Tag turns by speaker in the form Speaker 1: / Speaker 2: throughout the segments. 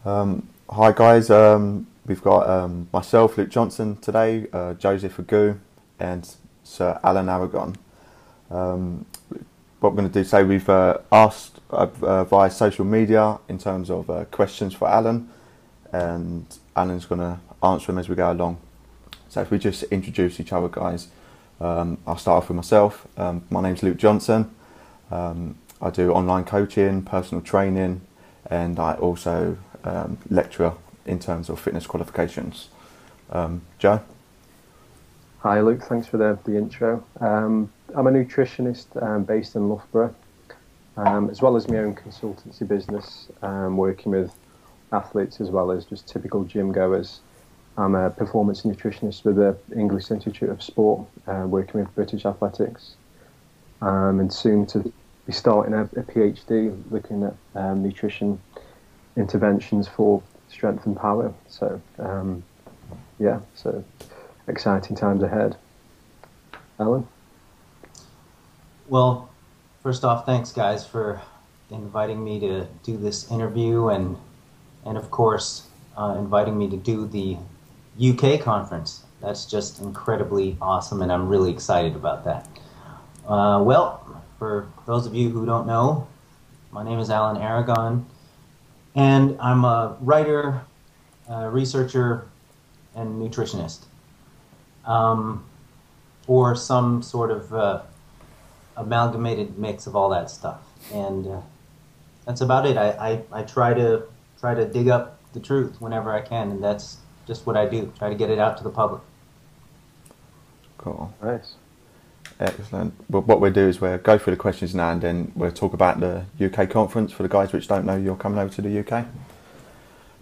Speaker 1: Hi guys, we've got myself, Luke Johnson today, Joseph Agu and Sir Alan Aragon. What we're going to do today, we've asked via social media in terms of questions for Alan, and Alan's going to answer them as we go along. So if we just introduce each other, guys, I'll start off with myself. My name's Luke Johnson. I do online coaching, personal training, and I also lecturer in terms of fitness qualifications. Joe?
Speaker 2: Hi Luke, thanks for the intro. I'm a nutritionist based in Loughborough, as well as my own consultancy business, working with athletes as well as just typical gym goers. I'm a performance nutritionist with the English Institute of Sport, working with British athletics, and soon to be starting a PhD looking at nutrition interventions for strength and power. So yeah, so exciting times ahead. Alan?
Speaker 3: Well, first off, thanks guys for inviting me to do this interview, and of course inviting me to do the UK conference. That's just incredibly awesome, and I'm really excited about that. Well, for those of you who don't know, my name is Alan Aragon, and I'm a writer, researcher, and nutritionist, or some sort of amalgamated mix of all that stuff. And that's about it. I try to dig up the truth whenever I can, and that's just what I do. Try to get it out to the public.
Speaker 1: Cool.
Speaker 2: Nice.
Speaker 1: Excellent. Well, what we'll do is we'll go through the questions now, and then we'll talk about the UK conference for the guys which don't know you're coming over to the UK.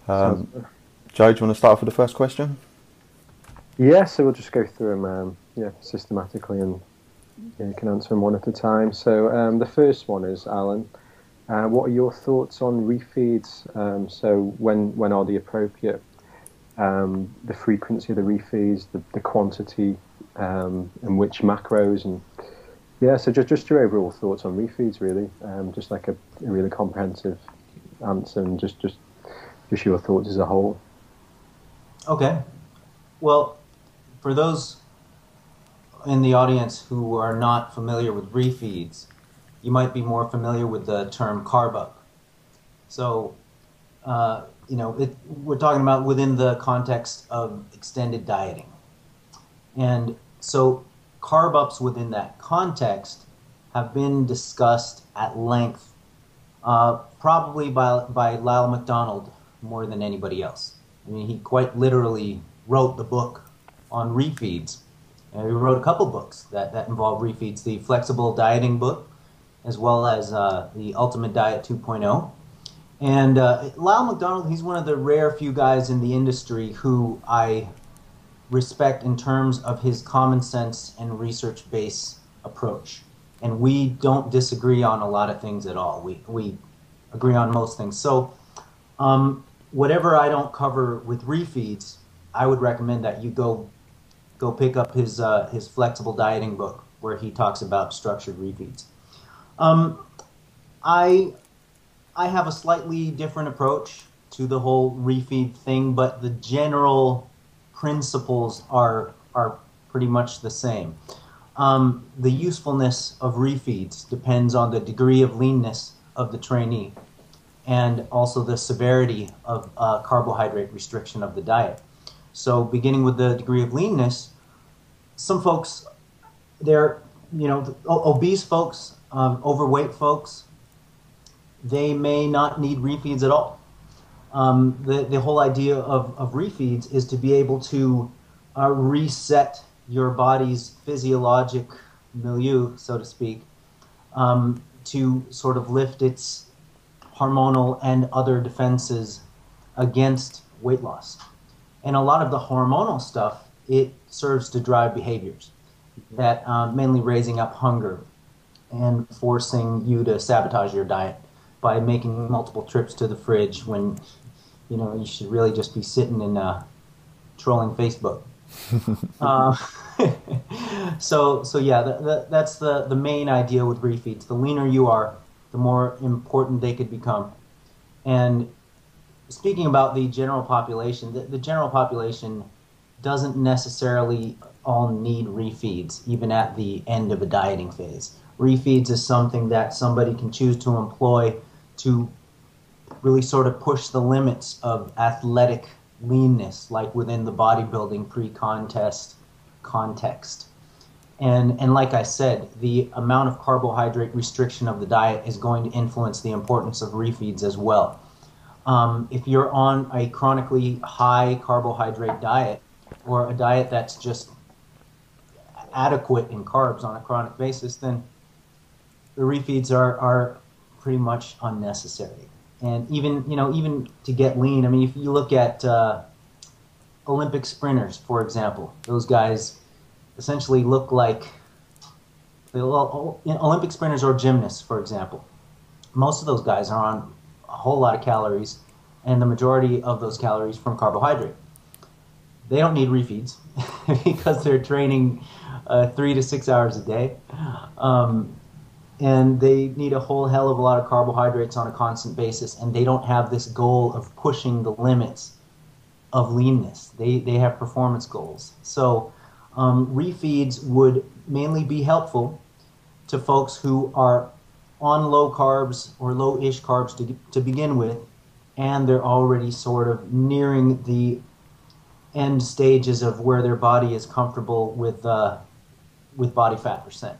Speaker 1: Joe, do you want to start off with the first question?
Speaker 2: Yeah, so we'll just go through them systematically, and you can answer them one at a time. So the first one is, Alan, what are your thoughts on refeeds? So when are the appropriate? The frequency of the refeeds, the quantity, and which macros, and yeah, so just your overall thoughts on refeeds, really, just like a really comprehensive answer, and just your thoughts as a whole.
Speaker 3: Okay. Well, for those in the audience who are not familiar with refeeds, you might be more familiar with the term carb up. So, we're talking about within the context of extended dieting. And so carb ups within that context have been discussed at length, probably by Lyle McDonald more than anybody else. I mean, he quite literally wrote the book on refeeds. And he wrote a couple books that involve refeeds, the Flexible Dieting book, as well as the Ultimate Diet 2.0. And Lyle McDonald, he's one of the rare few guys in the industry who I respect in terms of his common sense and research-based approach. And we don't disagree on a lot of things at all. We agree on most things. So whatever I don't cover with refeeds, I would recommend that you go pick up his Flexible Dieting book, where he talks about structured refeeds. I have a slightly different approach to the whole refeed thing, but the general principles are pretty much the same. The usefulness of refeeds depends on the degree of leanness of the trainee, and also the severity of carbohydrate restriction of the diet. So beginning with the degree of leanness, some folks, they're, obese folks, overweight folks, they may not need refeeds at all. The whole idea of refeeds is to be able to reset your body's physiologic milieu, so to speak, to sort of lift its hormonal and other defenses against weight loss. And a lot of the hormonal stuff, it serves to drive behaviors that mainly raising up hunger and forcing you to sabotage your diet by making multiple trips to the fridge when you should really just be sitting and trolling Facebook. So yeah, that's the main idea with refeeds. The leaner you are, the more important they could become. And speaking about the general population, the general population doesn't necessarily all need refeeds, even at the end of a dieting phase. Refeeds is something that somebody can choose to employ to really sort of push the limits of athletic leanness, like within the bodybuilding pre-contest context. And like I said, the amount of carbohydrate restriction of the diet is going to influence the importance of refeeds as well. If you're on a chronically high carbohydrate diet, or a diet that's just adequate in carbs on a chronic basis, then the refeeds are pretty much unnecessary. And even to get lean, I mean, if you look at Olympic sprinters, for example, those guys essentially look like Olympic sprinters or gymnasts, for example. Most of those guys are on a whole lot of calories, and the majority of those calories from carbohydrate. They don't need refeeds because they're training 3 to 6 hours a day. And they need a whole hell of a lot of carbohydrates on a constant basis, and they don't have this goal of pushing the limits of leanness. They have performance goals. So refeeds would mainly be helpful to folks who are on low carbs or low-ish carbs to begin with, and they're already sort of nearing the end stages of where their body is comfortable with body fat percent.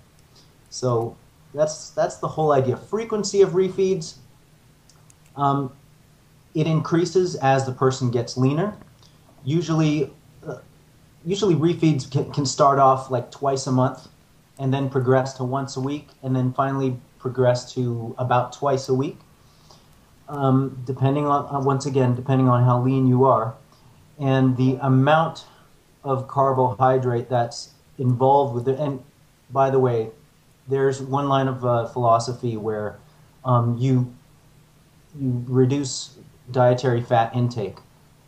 Speaker 3: So that's the whole idea. Frequency of refeeds, it increases as the person gets leaner. Usually refeeds can start off like twice a month, and then progress to once a week, and then finally progress to about twice a week, depending on how lean you are, and the amount of carbohydrate that's involved with it. And by the way, there's one line of philosophy where you reduce dietary fat intake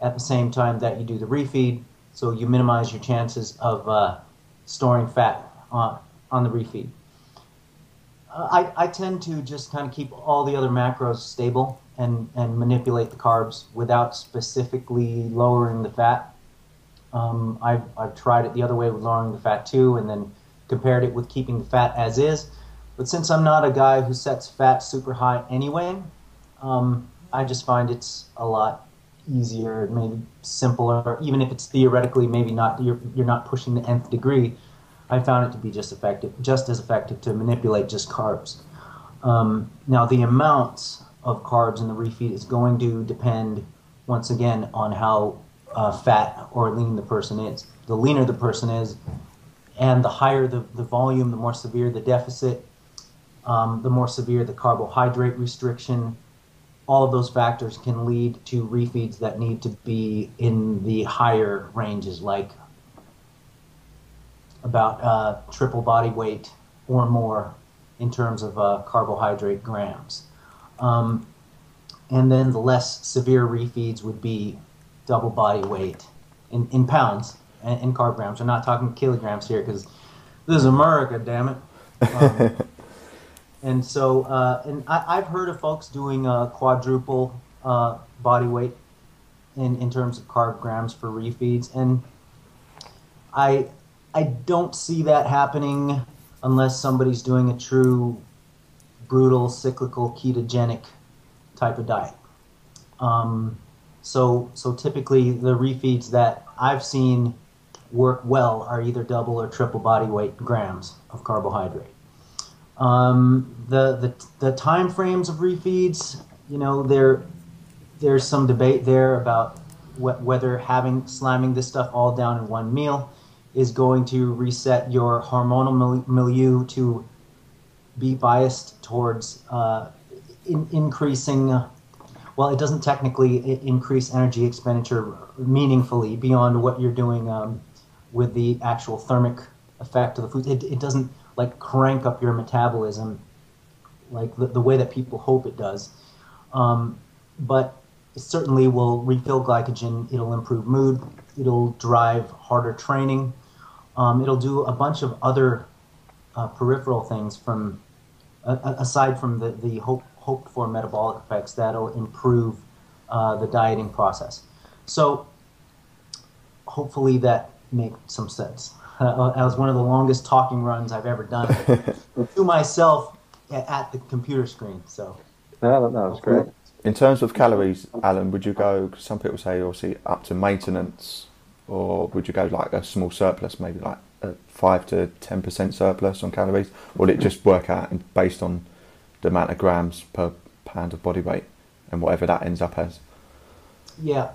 Speaker 3: at the same time that you do the refeed, so you minimize your chances of storing fat on the refeed. I tend to just kind of keep all the other macros stable and manipulate the carbs without specifically lowering the fat. I've tried it the other way with lowering the fat too, and then compared it with keeping the fat as is. But since I'm not a guy who sets fat super high anyway, I just find it's a lot easier, maybe simpler, even if it's theoretically maybe not, you're not pushing the nth degree. I found it to be just as effective to manipulate just carbs. Now the amounts of carbs in the refeed is going to depend once again on how fat or lean the person is. The leaner the person is, and the higher the volume, the more severe the deficit, the more severe the carbohydrate restriction. All of those factors can lead to refeeds that need to be in the higher ranges, like about triple body weight or more in terms of carbohydrate grams. And then the less severe refeeds would be double body weight in pounds and carb grams. We're not talking kilograms here because this is America, damn it. And so, and I've heard of folks doing quadruple body weight in terms of carb grams for refeeds, and I don't see that happening unless somebody's doing a true brutal cyclical ketogenic type of diet. So typically the refeeds that I've seen work well are either double or triple body weight grams of carbohydrate. The time frames of refeeds, there's some debate there about whether slamming this stuff all down in one meal is going to reset your hormonal milieu to be biased towards increasing. Well, it doesn't technically increase energy expenditure meaningfully beyond what you're doing with the actual thermic effect of the food. It doesn't like crank up your metabolism like the way that people hope it does. But it certainly will refill glycogen. It'll improve mood. It'll drive harder training. It'll do a bunch of other peripheral things aside from the hoped for metabolic effects that'll improve the dieting process. So hopefully that makes some sense. That was one of the longest talking runs I've ever done to myself at the computer screen. So
Speaker 2: yeah, that was great.
Speaker 1: In terms of calories, Alan, would you go, some people say obviously up to maintenance, or would you go like a small surplus, maybe like a 5 to 10% surplus on calories, or would it just work out based on the amount of grams per pound of body weight and whatever that ends up as?
Speaker 3: Yeah,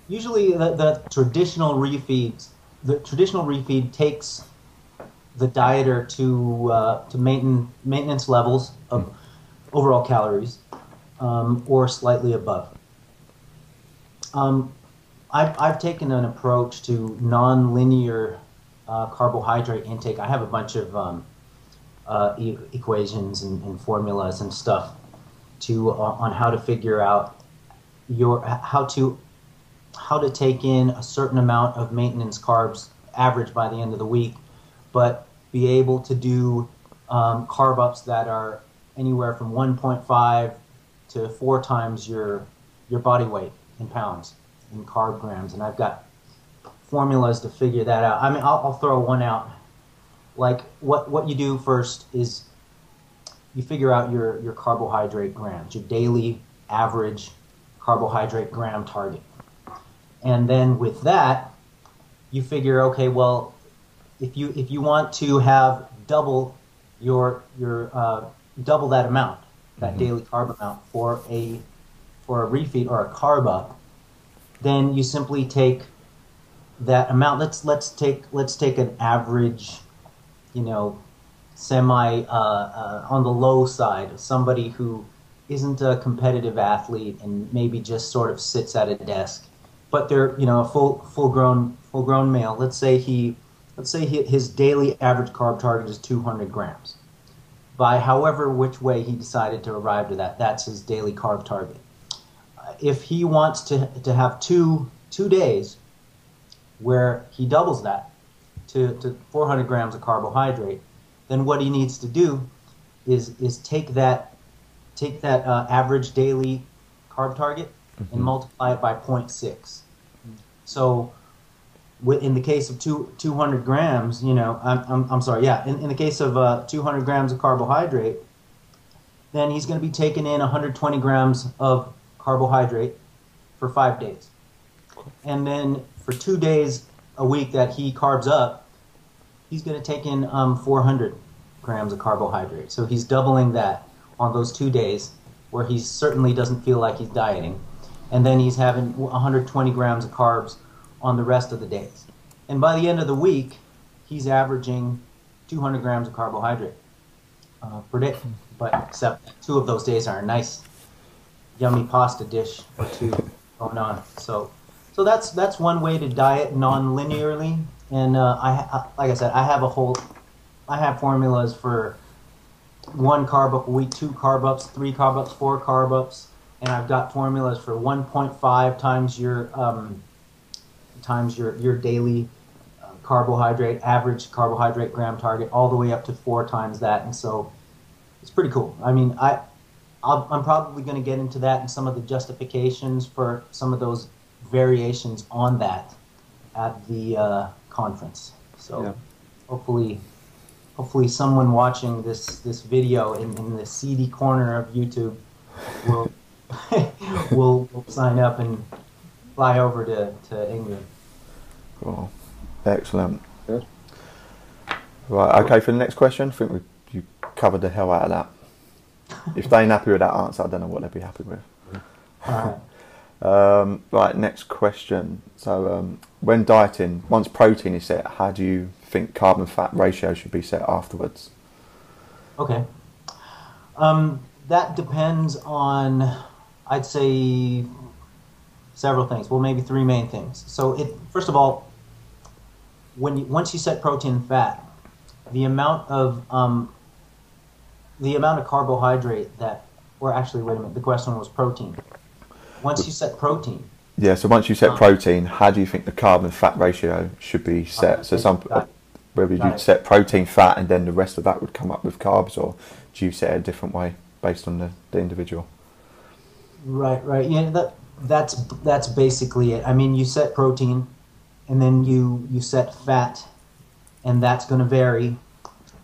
Speaker 3: usually the traditional refeeds, the traditional refeed takes the dieter to maintenance levels of overall calories, or slightly above. I've taken an approach to non-linear carbohydrate intake. I have a bunch of equations and formulas and stuff on how to figure out how to take in a certain amount of maintenance carbs average by the end of the week, but be able to do carb ups that are anywhere from 1.5 to 4 times your body weight in pounds in carb grams. And I've got formulas to figure that out. I mean, I'll throw one out. Like what you do first is you figure out your carbohydrate grams, your daily average carbohydrate gram target. And then with that, you figure, okay, well, if you want to have double double that amount, that daily carb amount for a refeed or a carb up, then you simply take that amount. Let's take an average, semi on the low side, somebody who isn't a competitive athlete and maybe just sort of sits at a desk, but they're a full grown male. Let's say his daily average carb target is 200 grams. By however which way he decided to arrive to that, that's his daily carb target. If he wants to have two days where he doubles that to 400 grams of carbohydrate, then what he needs to do is take that average daily carb target and multiply it by 0.6. So in the case of 200 grams, I'm sorry, yeah, in the case of 200 grams of carbohydrate, then he's going to be taking in 120 grams of carbohydrate for 5 days. And then for 2 days a week that he carbs up, he's going to take in 400 grams of carbohydrate. So he's doubling that on those 2 days where he certainly doesn't feel like he's dieting. And then he's having 120 grams of carbs on the rest of the days. And by the end of the week, he's averaging 200 grams of carbohydrate per day. But except 2 of those days are a nice, yummy pasta dish or 2 going on. So that's one way to diet non-linearly. And like I said, I have formulas for 1 carb up a week, 2 carb ups, 3 carb ups, 4 carb ups, and I've got formulas for 1.5 times your daily average carbohydrate gram target, all the way up to 4 times that. And so it's pretty cool. I mean, I'm probably going to get into that and some of the justifications for some of those variations on that at the conference. So yeah. Hopefully someone watching this video in the seedy corner of YouTube will will sign up and fly over to England.
Speaker 1: Cool. Excellent.
Speaker 2: Good.
Speaker 1: Right, okay, for the next question, I think you covered the hell out of that. If they ain't happy with that answer, I don't know what they'd be happy with. Right, next question. So when dieting, once protein is set, how do you think carb and fat ratio should be set afterwards?
Speaker 3: Okay. That depends on, I'd say, several things. Well, maybe 3 main things. So first of all, once you set protein and fat, the amount of carbohydrate that, or actually, wait a minute, the question was protein. Once you set protein.
Speaker 1: Yeah, so once you set protein, how do you think the carb and fat ratio should be set? So whether you'd set protein, fat, and then the rest of that would come up with carbs, or do you set it a different way based on the individual?
Speaker 3: Right. Yeah, that's basically it. I mean, you set protein, and then you set fat, and that's going to vary,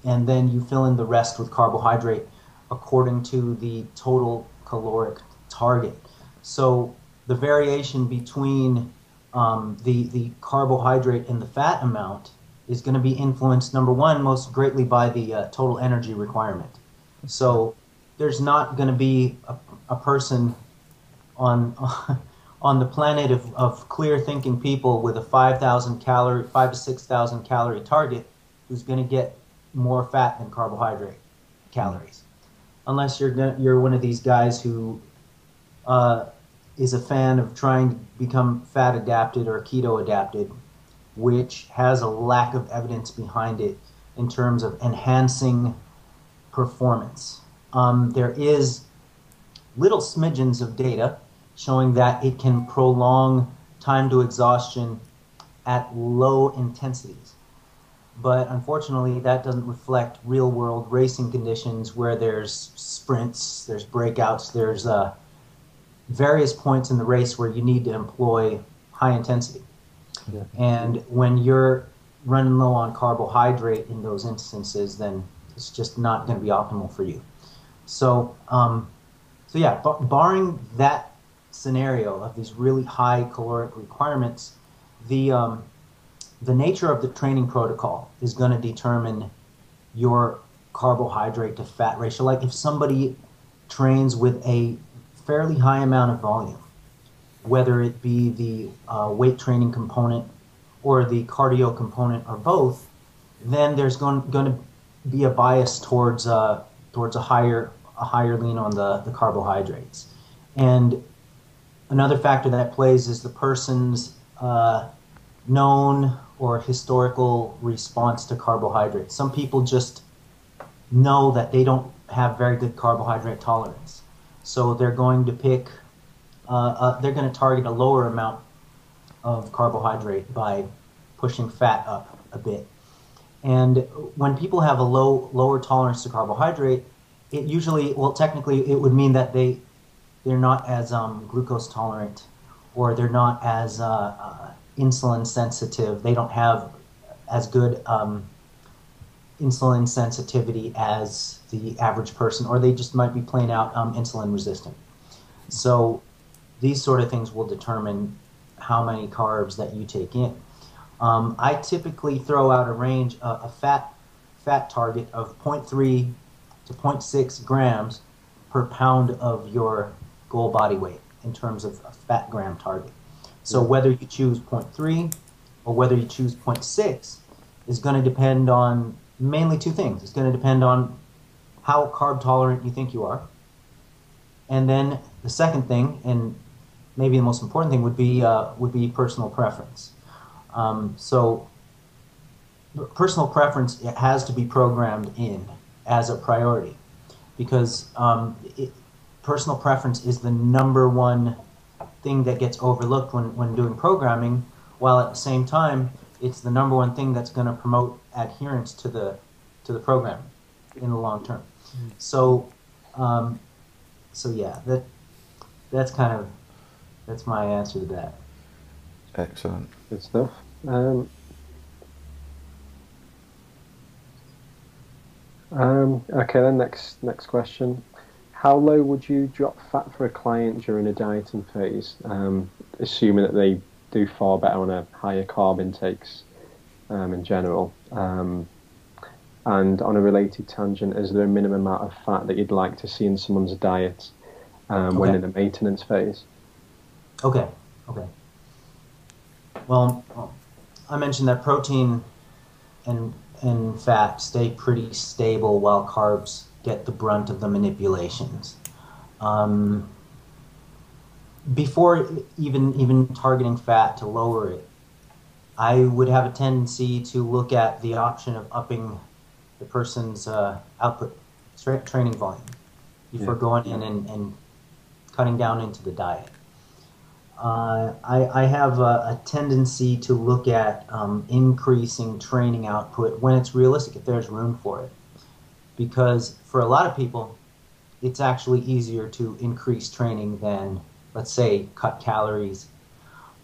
Speaker 3: and then you fill in the rest with carbohydrate according to the total caloric target. So the variation between the carbohydrate and the fat amount is going to be influenced, number one, most greatly by the total energy requirement. So there's not going to be a person on on the planet of clear thinking people with a 5 to 6,000 calorie target who's going to get more fat than carbohydrate calories, unless you're one of these guys who is a fan of trying to become fat adapted or keto adapted, which has a lack of evidence behind it in terms of enhancing performance. There is little smidgens of data showing that it can prolong time to exhaustion at low intensities. But unfortunately, that doesn't reflect real-world racing conditions where there's sprints, there's breakouts, there's various points in the race where you need to employ high intensity. Yeah. And when you're running low on carbohydrate in those instances, then it's just not going to be optimal for you. So, yeah, barring that scenario of these really high caloric requirements, the nature of the training protocol is going to determine your carbohydrate to fat ratio. Like if somebody trains with a fairly high amount of volume, whether it be the weight training component or the cardio component or both, then there's going to be a bias towards a higher lean on the carbohydrates. And another factor that plays is the person's known or historical response to carbohydrates. Some people just know that they don't have very good carbohydrate tolerance, so they're going to they're going to target a lower amount of carbohydrate by pushing fat up a bit. And when people have a lower tolerance to carbohydrate, it usually, well, technically, it would mean that they're not as glucose tolerant, or they're not as insulin sensitive. They don't have as good insulin sensitivity as the average person, or they just might be plain out insulin resistant. So these sort of things will determine how many carbs that you take in. I typically throw out a range, a fat target of 0.3 to 0.6 grams per pound of your goal body weight in terms of a fat gram target. So whether you choose 0.3 or whether you choose 0.6 is going to depend on mainly two things. It's going to depend on how carb tolerant you think you are. And then the second thing, and maybe the most important thing, would be personal preference. So personal preference, it has to be programmed in as a priority, because personal preference is the number one thing that gets overlooked when doing programming, while at the same time it's the number one thing that's going to promote adherence to the program in the long term. So yeah, that's my answer to that.
Speaker 1: Excellent.
Speaker 2: Good stuff. Okay, then next question. How low would you drop fat for a client during a dieting phase, assuming that they do far better on a higher carb intakes in general? And on a related tangent, is there a minimum amount of fat that you'd like to see in someone's diet when in a maintenance phase?
Speaker 3: Okay. Well, I mentioned that protein and fat stay pretty stable while carbs get the brunt of the manipulations. Before even targeting fat to lower it, I would have a tendency to look at the option of upping the person's output training volume before going in and cutting down into the diet. I have a tendency to look at increasing training output when it's realistic, if there's room for it. Because for a lot of people, it's actually easier to increase training than, let's say, cut calories.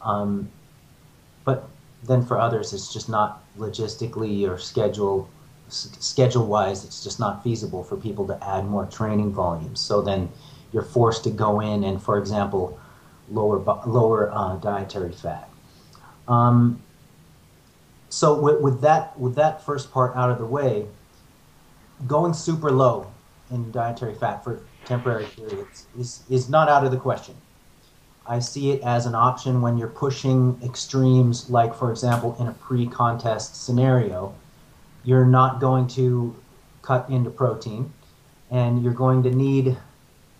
Speaker 3: But then for others, it's just not logistically or schedule-wise, it's just not feasible for people to add more training volumes. So then you're forced to go in and, for example, lower dietary fat. So with that first part out of the way, going super low in dietary fat for temporary periods is not out of the question. I see it as an option when you're pushing extremes, like, for example, in a pre-contest scenario, you're not going to cut into protein, and you're going to need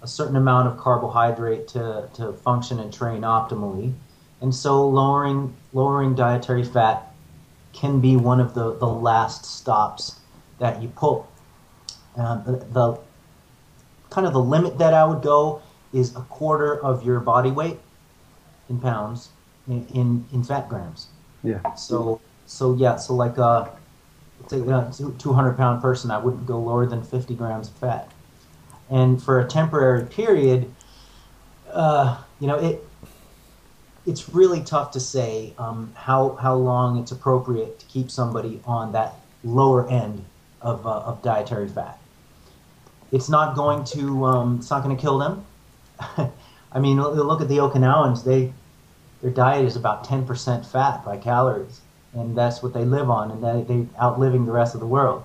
Speaker 3: a certain amount of carbohydrate to function and train optimally. And so lowering dietary fat can be one of the last stops that you pull. The kind of the limit that I would go is a quarter of your body weight in pounds in fat grams.
Speaker 2: Yeah.
Speaker 3: So like let's say a 200-pound person, I wouldn't go lower than 50 grams of fat. And for a temporary period, it's really tough to say how long it's appropriate to keep somebody on that lower end of dietary fat. It's not going to kill them. I mean, look at the Okinawans. Their diet is about 10% fat by calories, and that's what they live on, and they're outliving the rest of the world.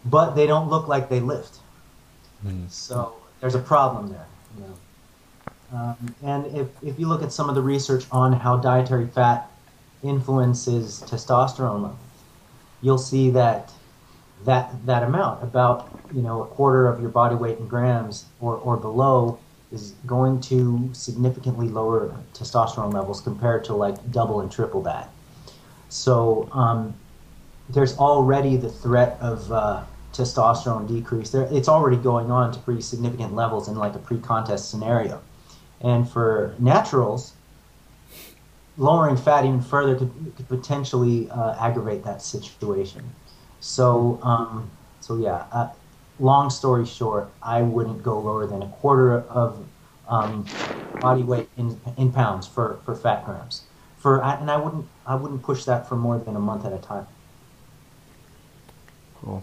Speaker 3: But they don't look like they lift. So there's a problem there. And if you look at some of the research on how dietary fat influences testosterone levels, you'll see that amount, about a quarter of your body weight in grams or below, is going to significantly lower testosterone levels compared to like double and triple that. So there's already the threat of testosterone decrease. It's already going on to pretty significant levels in like a pre-contest scenario. And for naturals, lowering fat even further could potentially aggravate that situation. So long story short, I wouldn't go lower than a quarter of body weight in pounds for fat grams. And I wouldn't push that for more than a month at a time.
Speaker 1: Cool.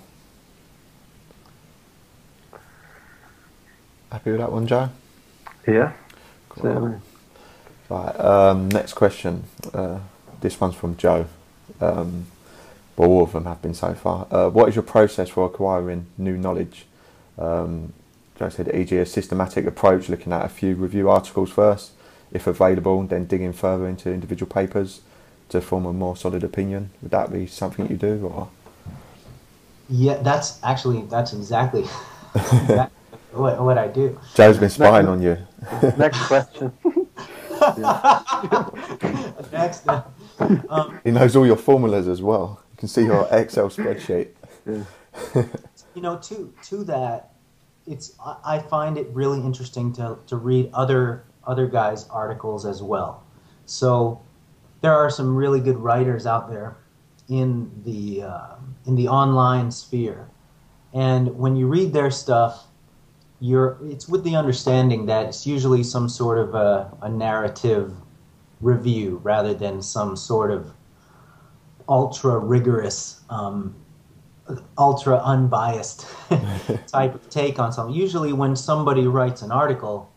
Speaker 1: Happy with that one, Joe?
Speaker 2: Yeah.
Speaker 1: Cool.
Speaker 2: Certainly.
Speaker 1: Right. Next question. This one's from Joe. But all of them have been so far. What is your process for acquiring new knowledge? Joe said, e.g. a systematic approach, looking at a few review articles first, if available, then digging further into individual papers to form a more solid opinion. Would that be something you do? Or?
Speaker 3: Yeah, that's exactly what I do.
Speaker 1: Joe's been spying on you.
Speaker 2: Next question.
Speaker 3: Next.
Speaker 1: He knows all your formulas as well. You can see your Excel spreadsheet.
Speaker 2: Yeah.
Speaker 3: To that, I find it really interesting to read other guys' articles as well. So there are some really good writers out there in the online sphere, and when you read their stuff, it's with the understanding that it's usually some sort of a narrative review rather than some sort of ultra rigorous, ultra unbiased type of take on something. Usually when somebody writes an article,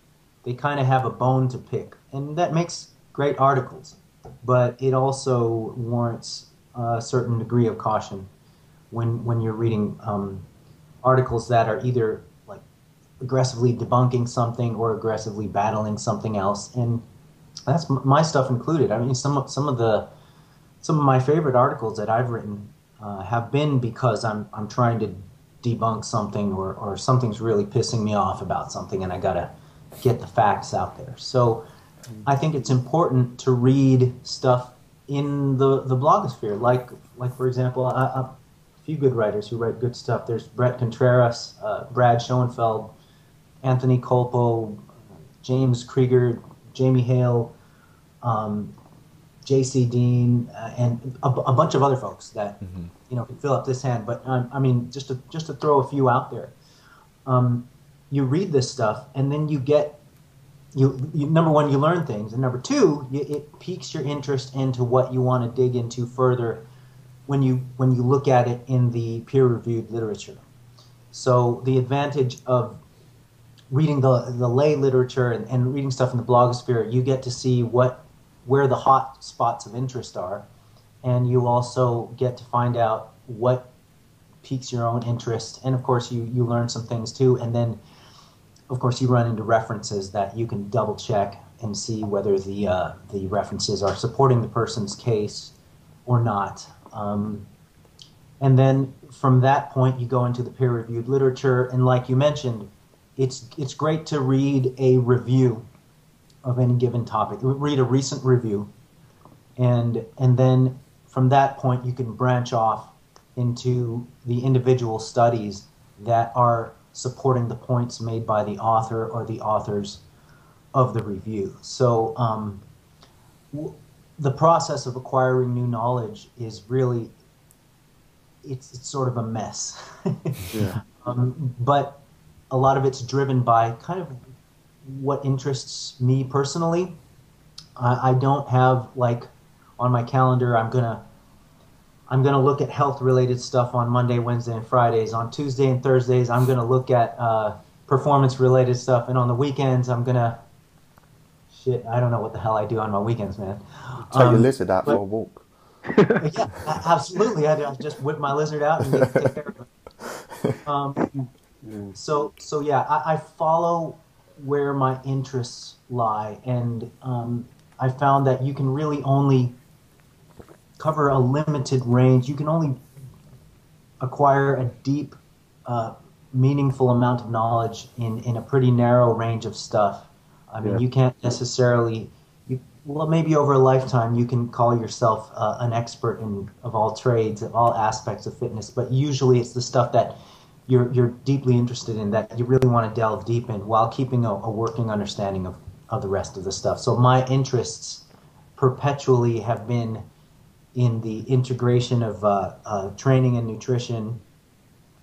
Speaker 3: they kind of have a bone to pick, and that makes great articles, but it also warrants a certain degree of caution when you're reading articles that are either like aggressively debunking something or aggressively battling something else, and that's my stuff included. I mean, some of my favorite articles that I've written have been because I'm trying to debunk something or something's really pissing me off about something, and I gotta get the facts out there. So I think it's important to read stuff in the blogosphere, like for example, a few good writers who write good stuff. There's Brett Contreras, Brad Schoenfeld, Anthony Colpo, James Krieger, Jamie Hale, J.C. Dean, and a bunch of other folks that can fill up this hand. But I mean, just to throw a few out there. you read this stuff, and then you get you number one, you learn things, and number two, it piques your interest into what you want to dig into further when you look at it in the peer-reviewed literature. So the advantage of reading the lay literature and reading stuff in the blogosphere, you get to see where the hot spots of interest are, and you also get to find out what piques your own interest, and of course you learn some things too, and then of course you run into references that you can double check and see whether the references are supporting the person's case or not. And then from that point you go into the peer-reviewed literature, and like you mentioned, it's great to read a review of any given topic. Read a recent review, and then from that point you can branch off into the individual studies that are supporting the points made by the author or the authors of the review. So the process of acquiring new knowledge is really, it's sort of a mess.
Speaker 1: Yeah.
Speaker 3: But a lot of it's driven by kind of what interests me personally. I don't have, like, on my calendar, I'm gonna look at health-related stuff on Monday, Wednesday, and Fridays. On Tuesday and Thursdays, I'm gonna look at performance-related stuff, and on the weekends, I'm gonna I don't know what the hell I do on my weekends, man.
Speaker 1: Take your lizard out for a walk.
Speaker 3: Yeah, absolutely. I just whip my lizard out and take care of it. So yeah, I follow where my interests lie, and I found that you can really only cover a limited range. You can only acquire a deep, meaningful amount of knowledge in a pretty narrow range of stuff. I mean, you can't necessarily, well, maybe over a lifetime you can call yourself an expert of all trades, of all aspects of fitness, but usually it's the stuff that you're deeply interested in, that you really want to delve deep in, while keeping a working understanding of the rest of the stuff. So my interests perpetually have been in the integration of training and nutrition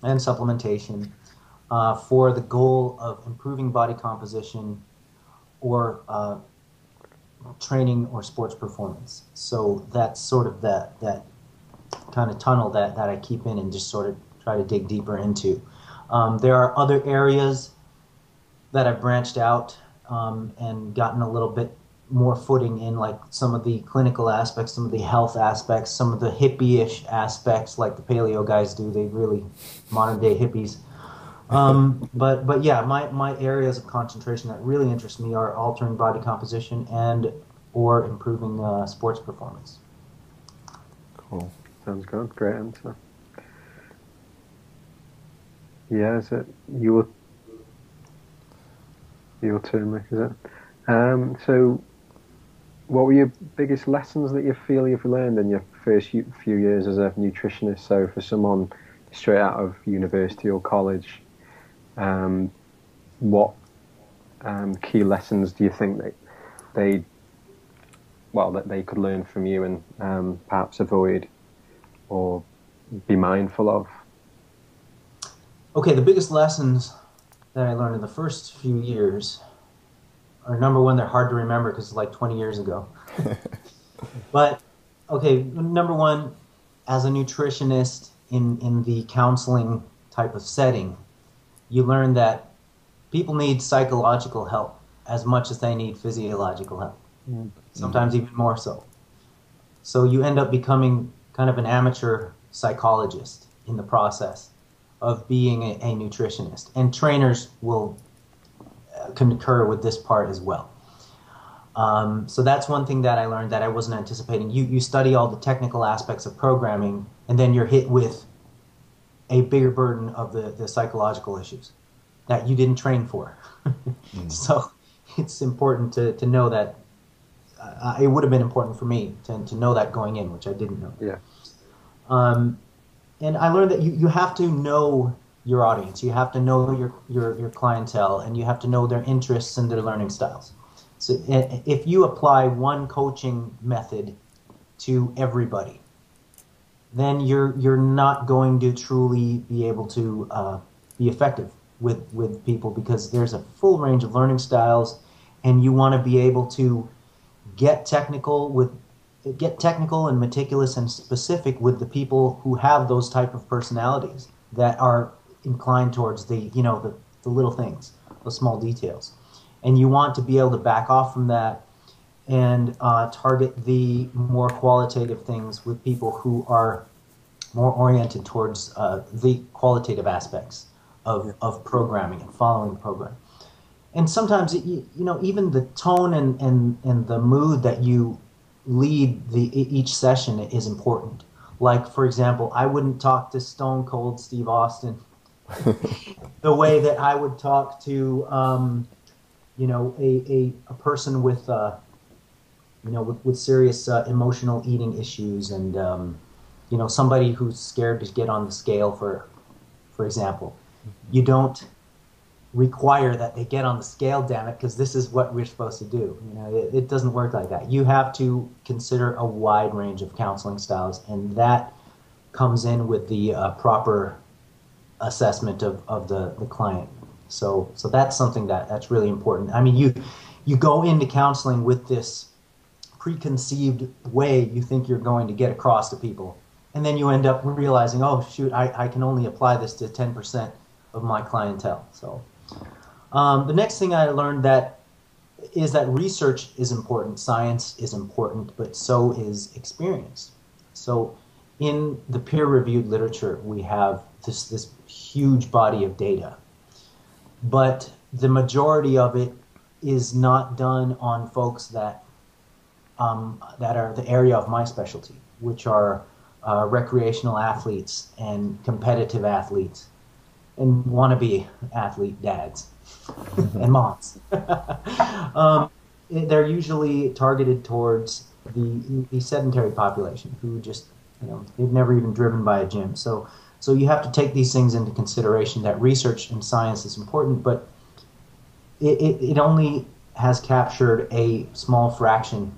Speaker 3: and supplementation for the goal of improving body composition or training or sports performance. So that's sort of that kind of tunnel that I keep in and just sort of try to dig deeper into. There are other areas that I've branched out and gotten a little bit more footing in, like some of the clinical aspects, some of the health aspects, some of the hippie-ish aspects like the paleo guys do. They really modern-day hippies. But yeah, my areas of concentration that really interest me are altering body composition and or improving sports performance.
Speaker 1: Cool.
Speaker 2: Sounds good. Great answer. Yeah, is it your turn, Mick, is it? So what were your biggest lessons that you feel you've learned in your first few years as a nutritionist? So for someone straight out of university or college, what key lessons do you think that they could learn from you and perhaps avoid or be mindful of?
Speaker 3: Okay, the biggest lessons that I learned in the first few years are, number one, they're hard to remember because it's like 20 years ago. But, okay, number one, as a nutritionist in the counseling type of setting, you learn that people need psychological help as much as they need physiological help, sometimes even more so. So you end up becoming kind of an amateur psychologist in the process of being a nutritionist. And trainers will concur with this part as well. So that's one thing that I learned that I wasn't anticipating. You study all the technical aspects of programming, and then you're hit with a bigger burden of the psychological issues that you didn't train for. So it's important to know that. It would have been important for me to know that going in, which I didn't know.
Speaker 2: Yeah.
Speaker 3: And I learned that you have to know your audience. You have to know your clientele, and you have to know their interests and their learning styles. So if you apply one coaching method to everybody, then you're not going to truly be able to be effective with people, because there's a full range of learning styles, and you want to be able to get technical and meticulous and specific with the people who have those type of personalities that are inclined towards the little things, the small details. And you want to be able to back off from that and target the more qualitative things with people who are more oriented towards the qualitative aspects of programming and following the program. And sometimes, even the tone and the mood that you lead each session is important. Like, for example, I wouldn't talk to Stone Cold Steve Austin the way that I would talk to, a person with, with serious emotional eating issues, and somebody who's scared to get on the scale, for example. You don't require that they get on the scale, damn it, because this is what we're supposed to do. It doesn't work like that. You have to consider a wide range of counseling styles, and that comes in with the proper assessment of the client. So that's something that's really important. I mean, you go into counseling with this preconceived way you think you're going to get across to people, and then you end up realizing, oh shoot, I can only apply this to 10% of my clientele. So the next thing I learned is that research is important, science is important, but so is experience. So in the peer-reviewed literature, we have this huge body of data, but the majority of it is not done on folks that are the area of my specialty, which are recreational athletes and competitive athletes and wannabe athlete dads and moms. They're usually targeted towards the sedentary population who just, they've never even driven by a gym. So you have to take these things into consideration, that research and science is important, but it only has captured a small fraction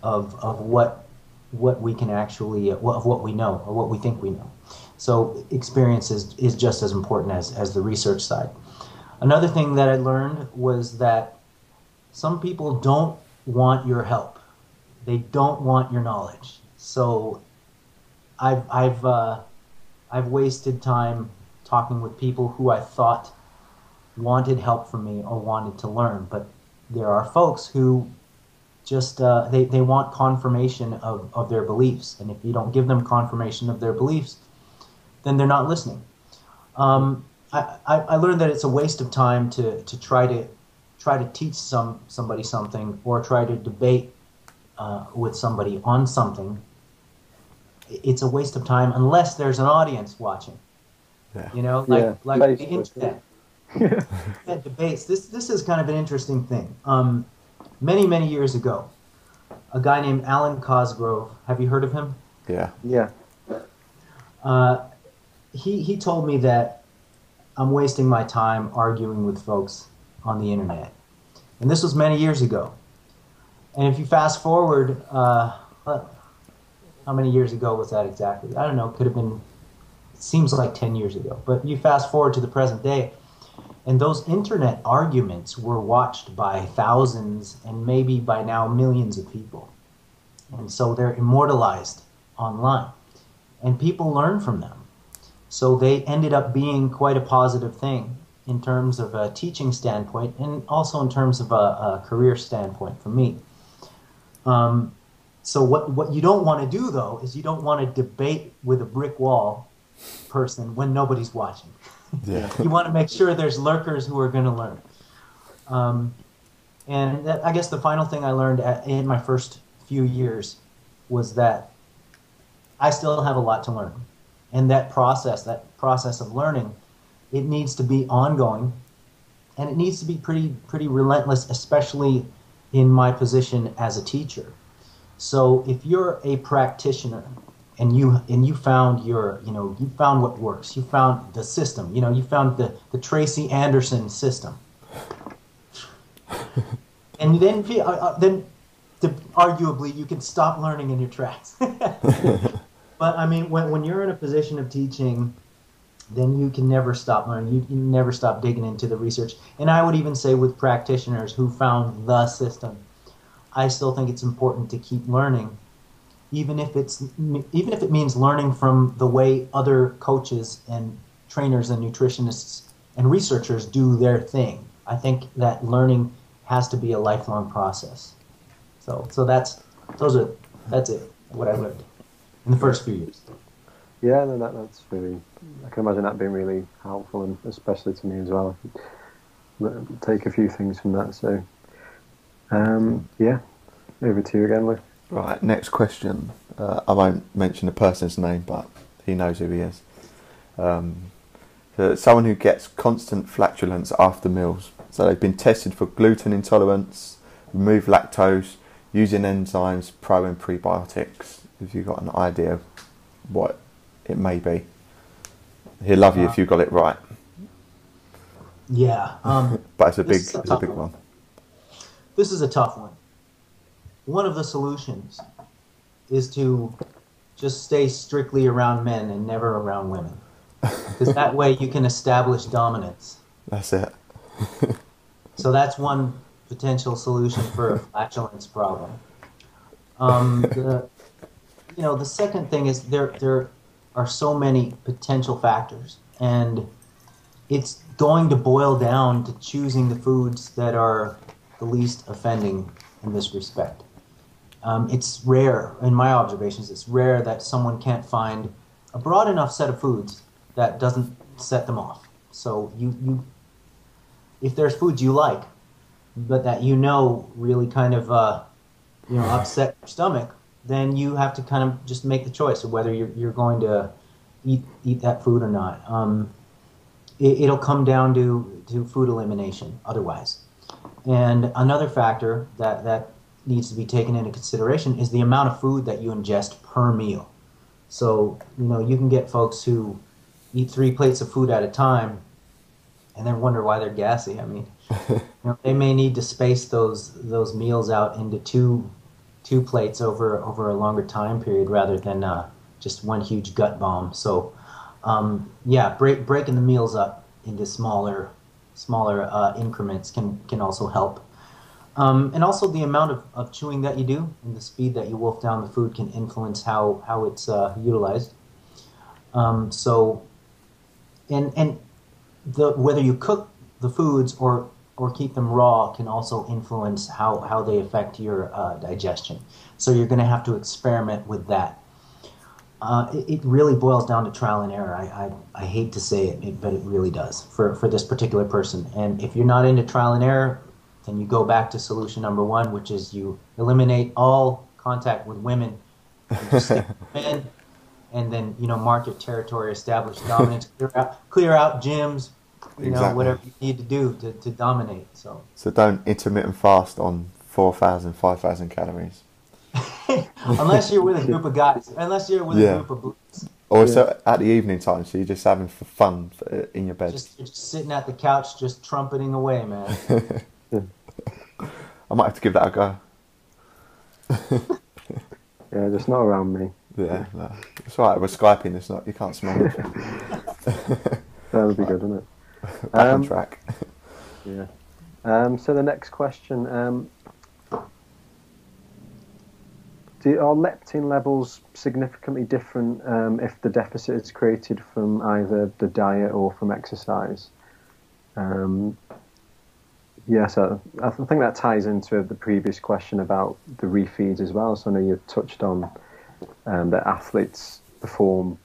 Speaker 3: of what we can actually, of what we know or what we think we know. So experience is just as important as the research side. Another thing that I learned was that some people don't want your help. They don't want your knowledge. So I've wasted time talking with people who I thought wanted help from me or wanted to learn, but there are folks who just they want confirmation of their beliefs, and if you don't give them confirmation of their beliefs, then they're not listening. I learned that it's a waste of time to try to teach somebody something or try to debate with somebody on something. It's a waste of time unless there's an audience watching.
Speaker 1: Yeah.
Speaker 3: Like the internet. Internet debates. This is kind of an interesting thing. Many years ago, a guy named Alan Cosgrove. Have you heard of him?
Speaker 1: Yeah.
Speaker 2: Yeah.
Speaker 3: He told me that I'm wasting my time arguing with folks on the internet, and this was many years ago. And if you fast forward, how many years ago was that exactly? I don't know. Could have been. It seems like 10 years ago. But you fast forward to the present day, and those internet arguments were watched by thousands and maybe by now millions of people. And so they're immortalized online. And people learn from them. So they ended up being quite a positive thing in terms of a teaching standpoint and also in terms of a career standpoint for me. So what you don't want to do, though, is you don't want to debate with a brick wall person when nobody's watching.
Speaker 1: Yeah.
Speaker 3: You want to make sure there's lurkers who are going to learn. And I guess the final thing I learned in my first few years was that I still have a lot to learn. And that process of learning, it needs to be ongoing, and it needs to be pretty relentless, especially in my position as a teacher. So if you're a practitioner and you found you found what works, you found the system, you found the Tracy Anderson system, and then arguably you can stop learning in your tracks. But I mean, when you're in a position of teaching, then you can never stop learning. You can never stop digging into the research. And I would even say with practitioners who found the system, I still think it's important to keep learning, even if it means learning from the way other coaches and trainers and nutritionists and researchers do their thing. I think that learning has to be a lifelong process. So that's it. What I learned in the first few years.
Speaker 2: Yeah, no, that's really. I can imagine that being really helpful, and especially to me as well. I could take a few things from that. So, yeah, over to you again, Luke.
Speaker 1: Right, next question. I won't mention the person's name, but he knows who he is. So someone who gets constant flatulence after meals. So they've been tested for gluten intolerance, remove lactose, using enzymes, pro and prebiotics. If you've got an idea of what it may be, he'll love you if you got it right.
Speaker 3: Yeah,
Speaker 1: but it's a big one.
Speaker 3: This is a tough one. One of the solutions is to just stay strictly around men and never around women, because that way you can establish dominance.
Speaker 1: That's it.
Speaker 3: So that's one potential solution for a flatulence problem. The second thing is there are so many potential factors, and it's going to boil down to choosing the foods that are the least offending in this respect. It's rare, in my observations, it's rare that someone can't find a broad enough set of foods that doesn't set them off. So if there's foods you like, but that really kind of upset your stomach, then you have to kind of just make the choice of whether you're going to eat that food or not. It'll come down to food elimination otherwise. And another factor that needs to be taken into consideration is the amount of food that you ingest per meal. So, you can get folks who eat 3 plates of food at a time and then wonder why they're gassy. I mean, they may need to space those meals out into two plates over a longer time period rather than just one huge gut bomb. So, breaking the meals up into smaller increments can also help. And also the amount of chewing that you do and the speed that you wolf down the food can influence how it's utilized. Whether you cook the foods or keep them raw can also influence how they affect your digestion. So you're going to have to experiment with that. It really boils down to trial and error. I hate to say it, but it really does for this particular person. And if you're not into trial and error, then you go back to solution number 1, which is you eliminate all contact with women, and just stick with men, and then mark your territory, establish dominance, clear out gyms, whatever you need to do to dominate. So
Speaker 1: don't intermittent fast on 4,000, 5,000 calories.
Speaker 3: Unless you're with a group of guys, unless you're with a group of boots.
Speaker 1: Or so at the evening time, so you're just having fun in your bed.
Speaker 3: You're just sitting at the couch, just trumpeting away, man.
Speaker 1: I might have to give that a go.
Speaker 2: Yeah, just not around me.
Speaker 1: Yeah, no. It's all right. We're Skyping. It's not. You can't smell it.
Speaker 2: That would be good, wouldn't it?
Speaker 1: Back on track.
Speaker 2: Yeah. So the next question: are leptin levels significantly different if the deficit is created from either the diet or from exercise? Yes, I think that ties into the previous question about the refeeds as well. So I know you've touched on that athletes perform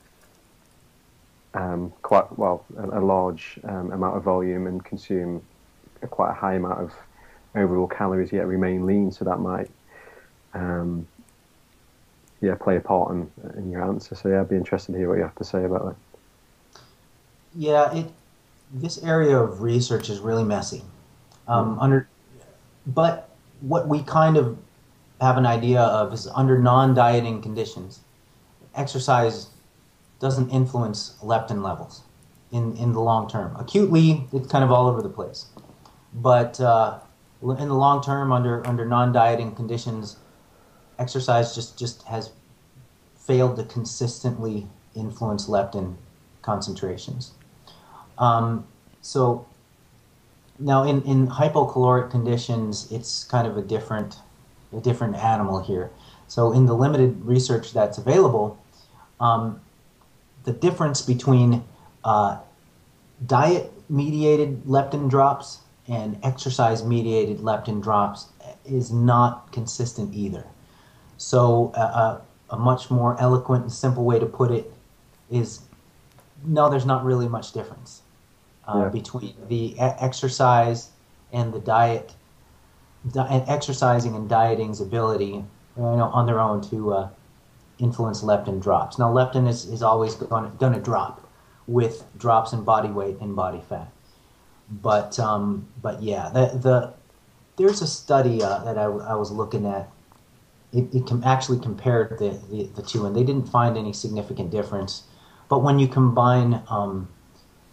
Speaker 2: quite well, a large amount of volume and consume quite a high amount of overall calories, yet remain lean. So that might play a part in your answer. So I'd be interested to hear what you have to say about that.
Speaker 3: Yeah, this area of research is really messy. But what we kind of have an idea of is under non-dieting conditions, exercise doesn't influence leptin levels in the long term. Acutely, it's kind of all over the place. But in the long term, under non-dieting conditions, exercise just has failed to consistently influence leptin concentrations. So now in hypocaloric conditions, it's kind of a different animal here. So in the limited research that's available, the difference between diet-mediated leptin drops and exercise-mediated leptin drops is not consistent either. So a much more eloquent and simple way to put it is, no, there's not really much difference between the exercise and the diet, and exercising and dieting's ability, on their own to influence leptin drops. Now, leptin is always going to drop with drops in body weight and body fat. But yeah, there's a study that I was looking at. It actually compared the two, and they didn't find any significant difference. But when you combine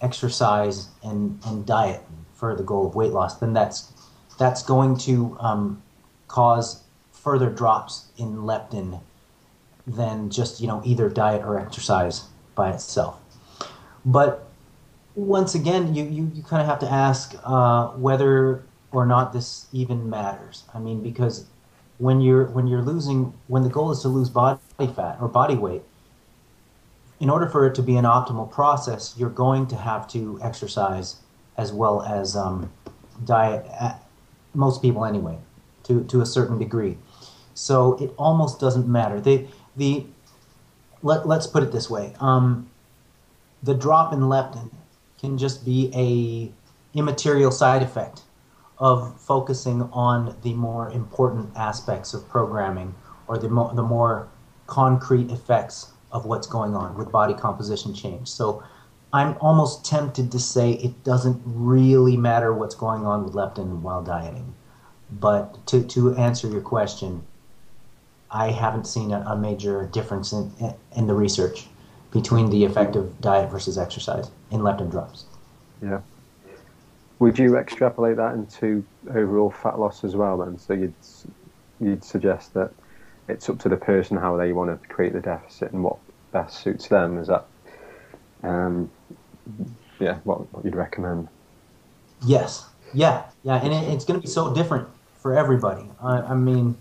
Speaker 3: exercise and diet for the goal of weight loss, then that's going to cause further drops in leptin than just either diet or exercise by itself. But once again, you kind of have to ask whether or not this even matters. I mean, because when the goal is to lose body fat or body weight, in order for it to be an optimal process, you're going to have to exercise as well as diet. Most people anyway, to a certain degree. So it almost doesn't matter. Let's put it this way. The drop in leptin can just be a immaterial side effect of focusing on the more important aspects of programming, or the more concrete effects of what's going on with body composition change. So I'm almost tempted to say it doesn't really matter what's going on with leptin while dieting. But to answer your question, I haven't seen a major difference in the research between the effect of diet versus exercise in leptin drops.
Speaker 2: Yeah. Would you extrapolate that into overall fat loss as well then? So you'd suggest that it's up to the person how they want to create the deficit and what best suits them. Is that what you'd recommend?
Speaker 3: Yes. Yeah. And it's going to be so different for everybody. I mean,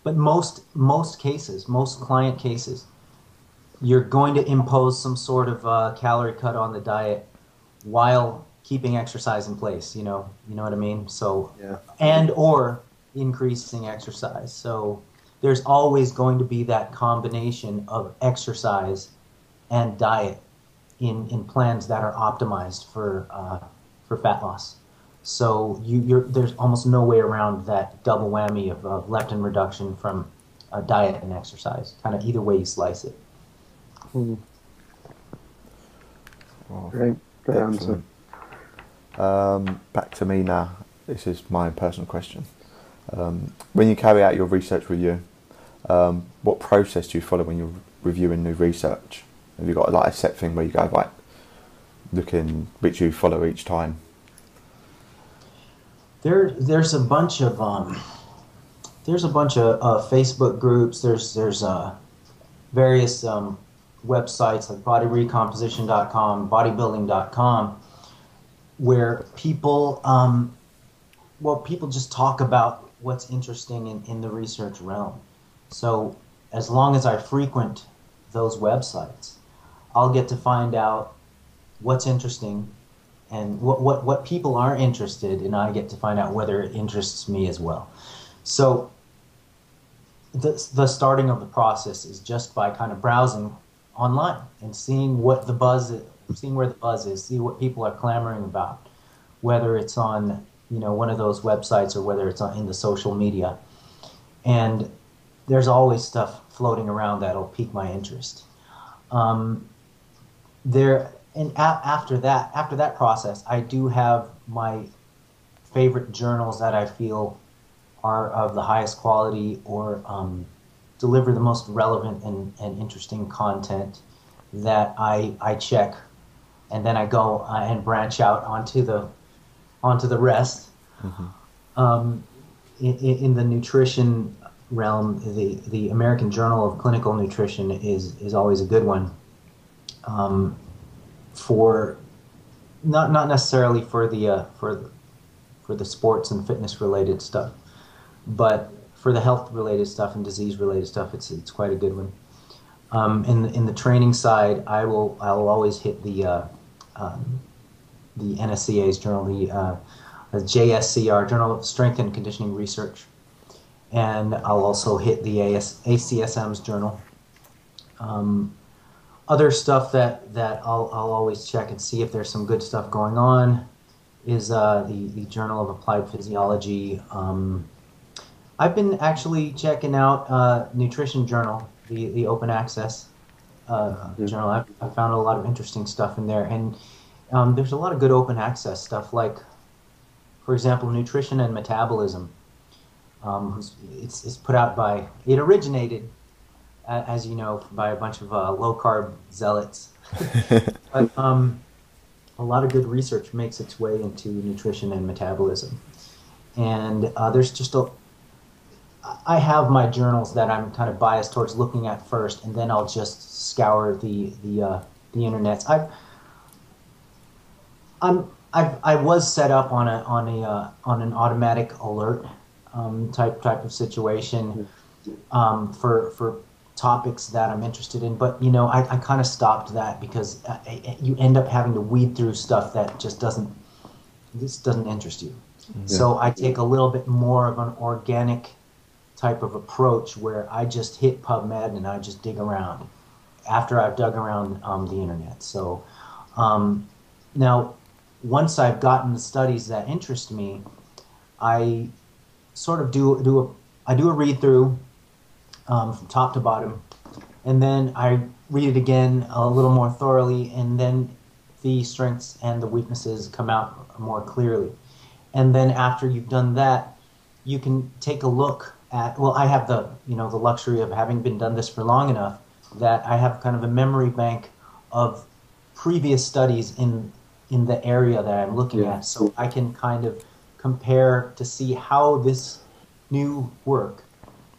Speaker 3: but most cases, most client cases, you're going to impose some sort of calorie cut on the diet while keeping exercise in place. You know what I mean? So, and or increasing exercise. So there's always going to be that combination of exercise and diet in plans that are optimized for fat loss. So there's almost no way around that double whammy of leptin reduction from diet and exercise. Kind of either way you slice it.
Speaker 2: Oh, great answer.
Speaker 1: Back to me now. This is my personal question. When you carry out your research review, what process do you follow when you're reviewing new research? Have you got like a set thing where you go looking which you follow each time?
Speaker 3: There's a bunch of Facebook groups. There's various websites like bodyrecomposition.com, bodybuilding.com, where people just talk about what's interesting in the research realm. So as long as I frequent those websites, I'll get to find out what's interesting and what people are interested in. I get to find out whether it interests me as well. So the starting of the process is just by kind of browsing online and seeing what the buzz is, seeing where the buzz is, see what people are clamoring about, whether it's on one of those websites or whether it's in the social media. And there's always stuff floating around that'll pique my interest. After that process, I do have my favorite journals that I feel are of the highest quality or deliver the most relevant and interesting content that I check, and then I go and branch out onto the rest. Mm-hmm. In the nutrition realm, the American Journal of Clinical Nutrition is always a good one. for not necessarily for the sports and fitness related stuff, but for the health related stuff and disease related stuff, it's quite a good one. In the training side, I'll always hit the NSCA's journal, the JSCR, Journal of Strength and Conditioning Research, and I'll also hit the ACSM's journal. Other stuff that I'll always check and see if there's some good stuff going on is the Journal of Applied Physiology. I've been actually checking out Nutrition Journal, the open access journal. I found a lot of interesting stuff in there, and there's a lot of good open access stuff, like, for example, Nutrition and Metabolism. It's put out by, it originated, as you know, by a bunch of low-carb zealots. But a lot of good research makes its way into nutrition and metabolism. And there's just I have my journals that I'm kind of biased towards looking at first, and then I'll just scour the internets. I was set up on an automatic alert type of situation for topics that I'm interested in, but I kind of stopped that because you end up having to weed through stuff that just doesn't interest you. Yeah. So I take a little bit more of an organic type of approach where I just hit PubMed and I just dig around after I've dug around the internet. So now, once I've gotten the studies that interest me, I sort of do a read through from top to bottom, and then I read it again a little more thoroughly, and then the strengths and the weaknesses come out more clearly. And then after you've done that, you can take a look at, well, I have the luxury of having been done this for long enough that I have kind of a memory bank of previous studies in the area that I'm looking at, so I can kind of compare to see how this new work,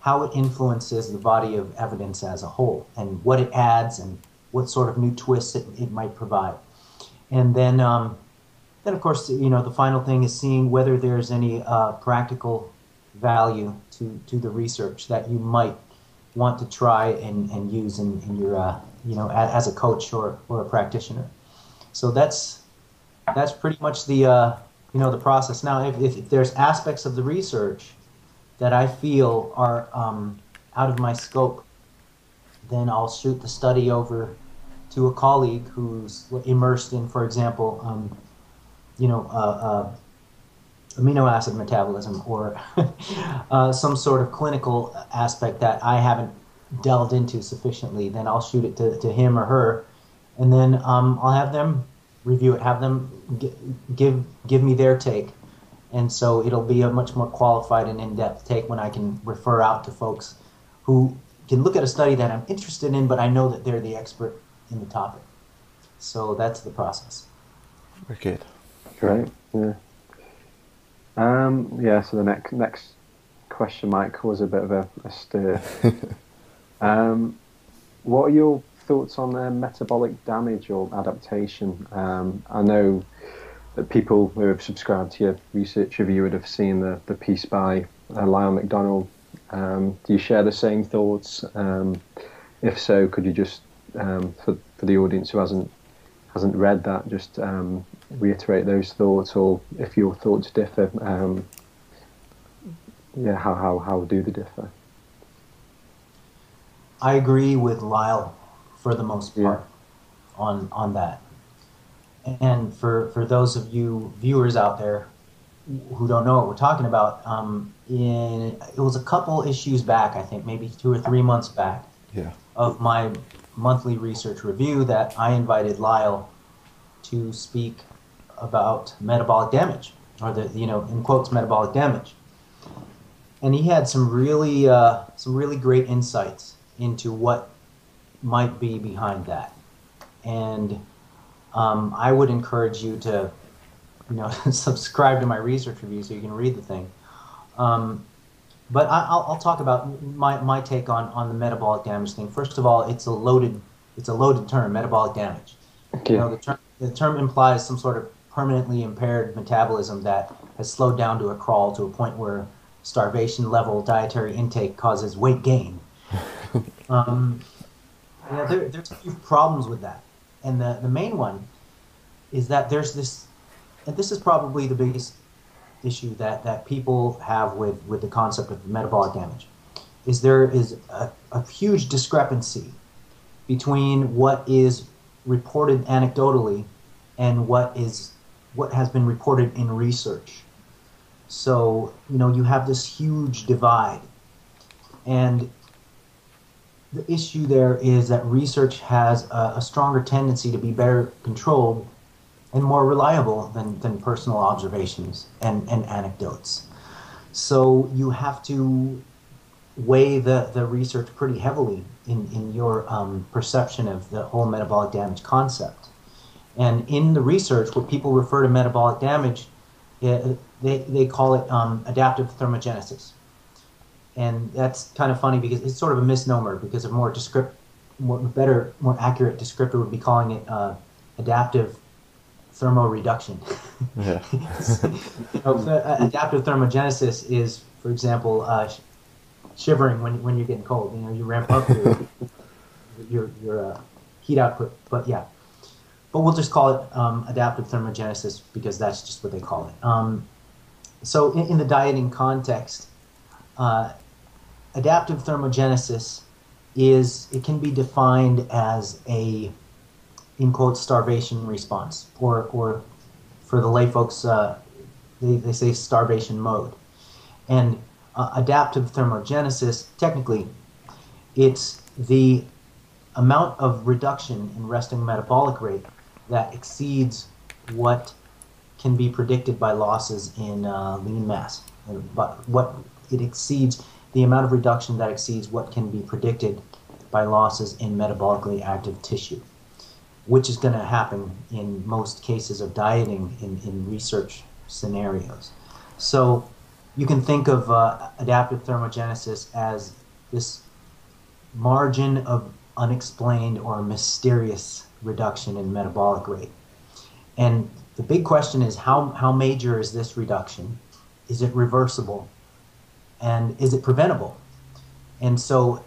Speaker 3: how it influences the body of evidence as a whole, and what it adds, and what sort of new twists it might provide. And then of course, the final thing is seeing whether there's any practical value to the research that you might want to try and use in your, as a coach or a practitioner. So that's pretty much the the process. Now, if there's aspects of the research that I feel are out of my scope, then I'll shoot the study over to a colleague who's immersed in, for example, amino acid metabolism, or some sort of clinical aspect that I haven't delved into sufficiently. Then I'll shoot it to him or her, and then I'll have them review it, have them give me their take. And so it'll be a much more qualified and in-depth take when I can refer out to folks who can look at a study that I'm interested in, but I know that they're the expert in the topic. So that's the process.
Speaker 1: Wicked.
Speaker 2: Great. Yeah. So the next question might cause a bit of a stir. What are your thoughts on metabolic damage or adaptation? I know that people who have subscribed to your research review would have seen the piece by Lyle McDonald. Do you share the same thoughts? If so, could you just, for the audience who hasn't read that, just reiterate those thoughts, or if your thoughts differ, how do they differ?
Speaker 3: I agree with Lyle for the most part on that. And for those of you viewers out there who don't know what we're talking about, it was a couple issues back, I think maybe 2 or 3 months back, of my monthly research review, that I invited Lyle to speak about metabolic damage, or the in quotes metabolic damage. And he had some really great insights into what might be behind that. And I would encourage you to, subscribe to my research review so you can read the thing. But I'll talk about my take on the metabolic damage thing. First of all, it's a loaded term, metabolic damage. You
Speaker 2: Yeah.
Speaker 3: know, the term implies some sort of permanently impaired metabolism that has slowed down to a crawl to a point where starvation level dietary intake causes weight gain. Um, there's a few problems with that. And the main one is that there's this, and this is probably the biggest issue that people have with the concept of metabolic damage, is there is a huge discrepancy between what is reported anecdotally and what has been reported in research. So, you have this huge divide. And the issue there is that research has a stronger tendency to be better controlled and more reliable than personal observations and anecdotes. So you have to weigh the research pretty heavily in your perception of the whole metabolic damage concept. And in the research, what people refer to metabolic damage, they call it adaptive thermogenesis. And that's kind of funny because it's sort of a misnomer, because a more accurate descriptor would be calling it adaptive thermoreduction.
Speaker 1: Yeah.
Speaker 3: Adaptive thermogenesis is, for example, shivering when you're getting cold. You ramp up your heat output. But yeah, but we'll just call it adaptive thermogenesis because that's just what they call it. So in the dieting context, adaptive thermogenesis it can be defined as a, in quotes, starvation response, or for the lay folks, they say starvation mode. And adaptive thermogenesis, technically, it's the amount of reduction in resting metabolic rate that exceeds what can be predicted by losses in lean mass. But what it exceeds, the amount of reduction that exceeds what can be predicted by losses in metabolically active tissue, which is going to happen in most cases of dieting in research scenarios. So you can think of adaptive thermogenesis as this margin of unexplained or mysterious reduction in metabolic rate. And the big question is, how major is this reduction? Is it reversible? And is it preventable? And so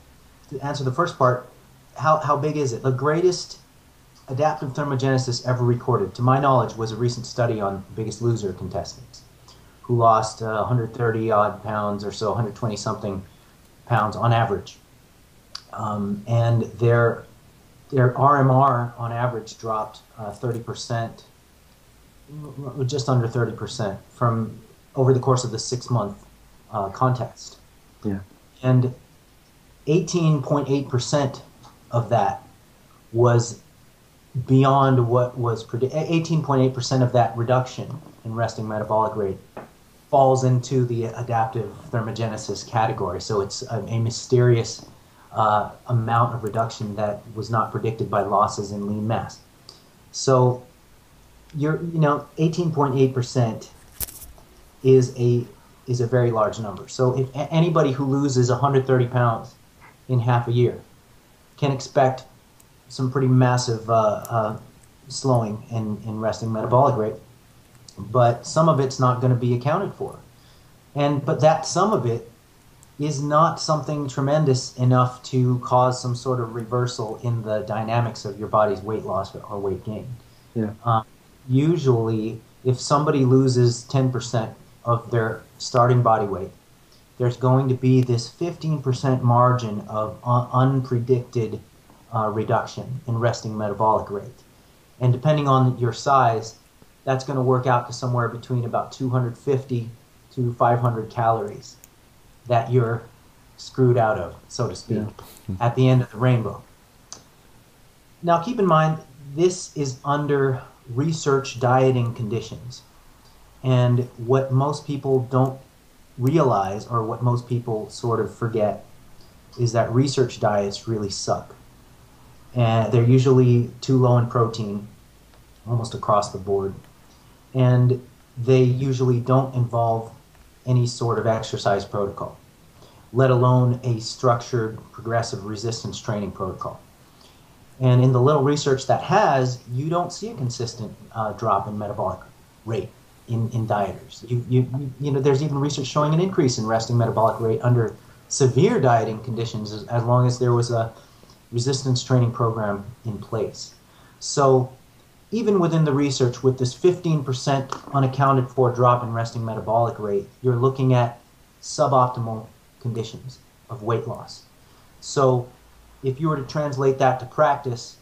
Speaker 3: to answer the first part, how big is it? The greatest adaptive thermogenesis ever recorded, to my knowledge, was a recent study on Biggest Loser contestants who lost 130 odd pounds or so, 120 something pounds on average. And their RMR on average dropped 30%, just under 30% from over the course of the 6-month contest.
Speaker 2: Yeah.
Speaker 3: And 18.8% of that was beyond what was predicted. 18.8% of that reduction in resting metabolic rate falls into the adaptive thermogenesis category. So it's a mysterious amount of reduction that was not predicted by losses in lean mass. So 18.8% is a very large number. So if anybody who loses 130 pounds in half a year can expect some pretty massive slowing in resting metabolic rate, but some of it's not going to be accounted for. But that some of it is not something tremendous enough to cause some sort of reversal in the dynamics of your body's weight loss or weight gain.
Speaker 2: Yeah.
Speaker 3: Usually, if somebody loses 10% of their starting body weight, there's going to be this 15% margin of unpredicted reduction in resting metabolic rate. And depending on your size, that's going to work out to somewhere between about 250 to 500 calories that you're screwed out of, so to speak, at the end of the rainbow. Now, keep in mind, this is under research dieting conditions. And what most people don't realize, or what most people sort of forget, is that research diets really suck. And they're usually too low in protein, almost across the board. And they usually don't involve any sort of exercise protocol, let alone a structured progressive resistance training protocol. And in the little research that has, you don't see a consistent drop in metabolic rate in dieters. You know, there's even research showing an increase in resting metabolic rate under severe dieting conditions as long as there was a resistance training program in place. So even within the research, with this 15% unaccounted for drop in resting metabolic rate, you're looking at suboptimal conditions of weight loss. So if you were to translate that to practice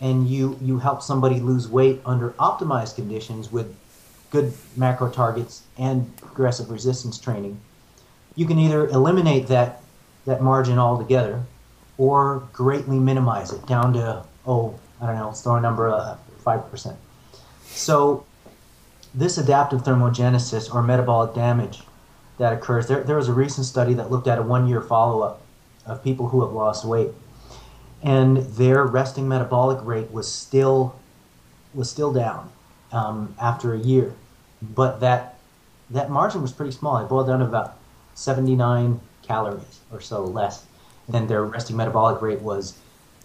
Speaker 3: and you help somebody lose weight under optimized conditions with good macro targets and progressive resistance training, you can either eliminate that margin altogether or greatly minimize it down to, I don't know, let's throw a number of 5%. So this adaptive thermogenesis or metabolic damage that occurs, there was a recent study that looked at a 1-year follow-up of people who have lost weight, and their resting metabolic rate was still down after a year, but that margin was pretty small. It boiled down to about 79 calories or so less than their resting metabolic rate was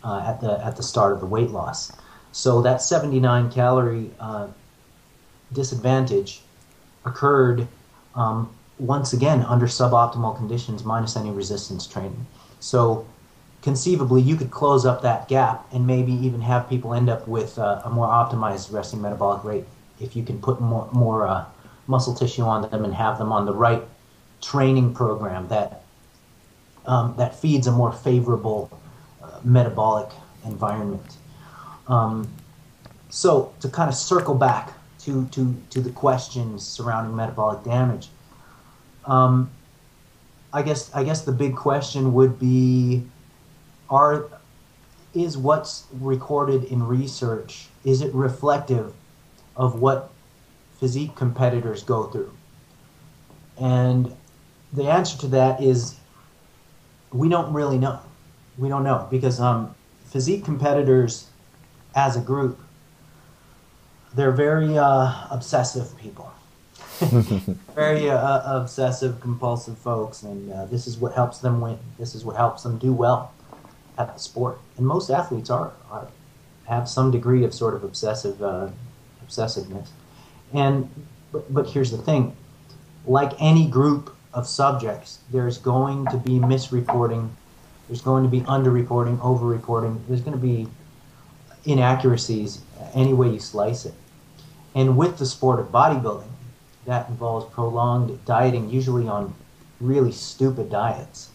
Speaker 3: at the start of the weight loss. So that 79 calorie disadvantage occurred once again under suboptimal conditions minus any resistance training. So conceivably, you could close up that gap and maybe even have people end up with a more optimized resting metabolic rate if you can put more muscle tissue on them and have them on the right training program that feeds a more favorable metabolic environment. So to kind of circle back to the questions surrounding metabolic damage, I guess the big question would be, is what's recorded in research, is it reflective of what physique competitors go through? And the answer to that is we don't really know. We don't know because physique competitors as a group, they're very obsessive people. Very obsessive, compulsive folks, and this is what helps them win. This is what helps them do well at the sport. And most athletes have some degree of sort of obsessiveness. And but here's the thing: like any group of subjects, there's going to be misreporting, there's going to be underreporting, overreporting, there's going to be inaccuracies any way you slice it. And with the sport of bodybuilding, that involves prolonged dieting, usually on really stupid diets.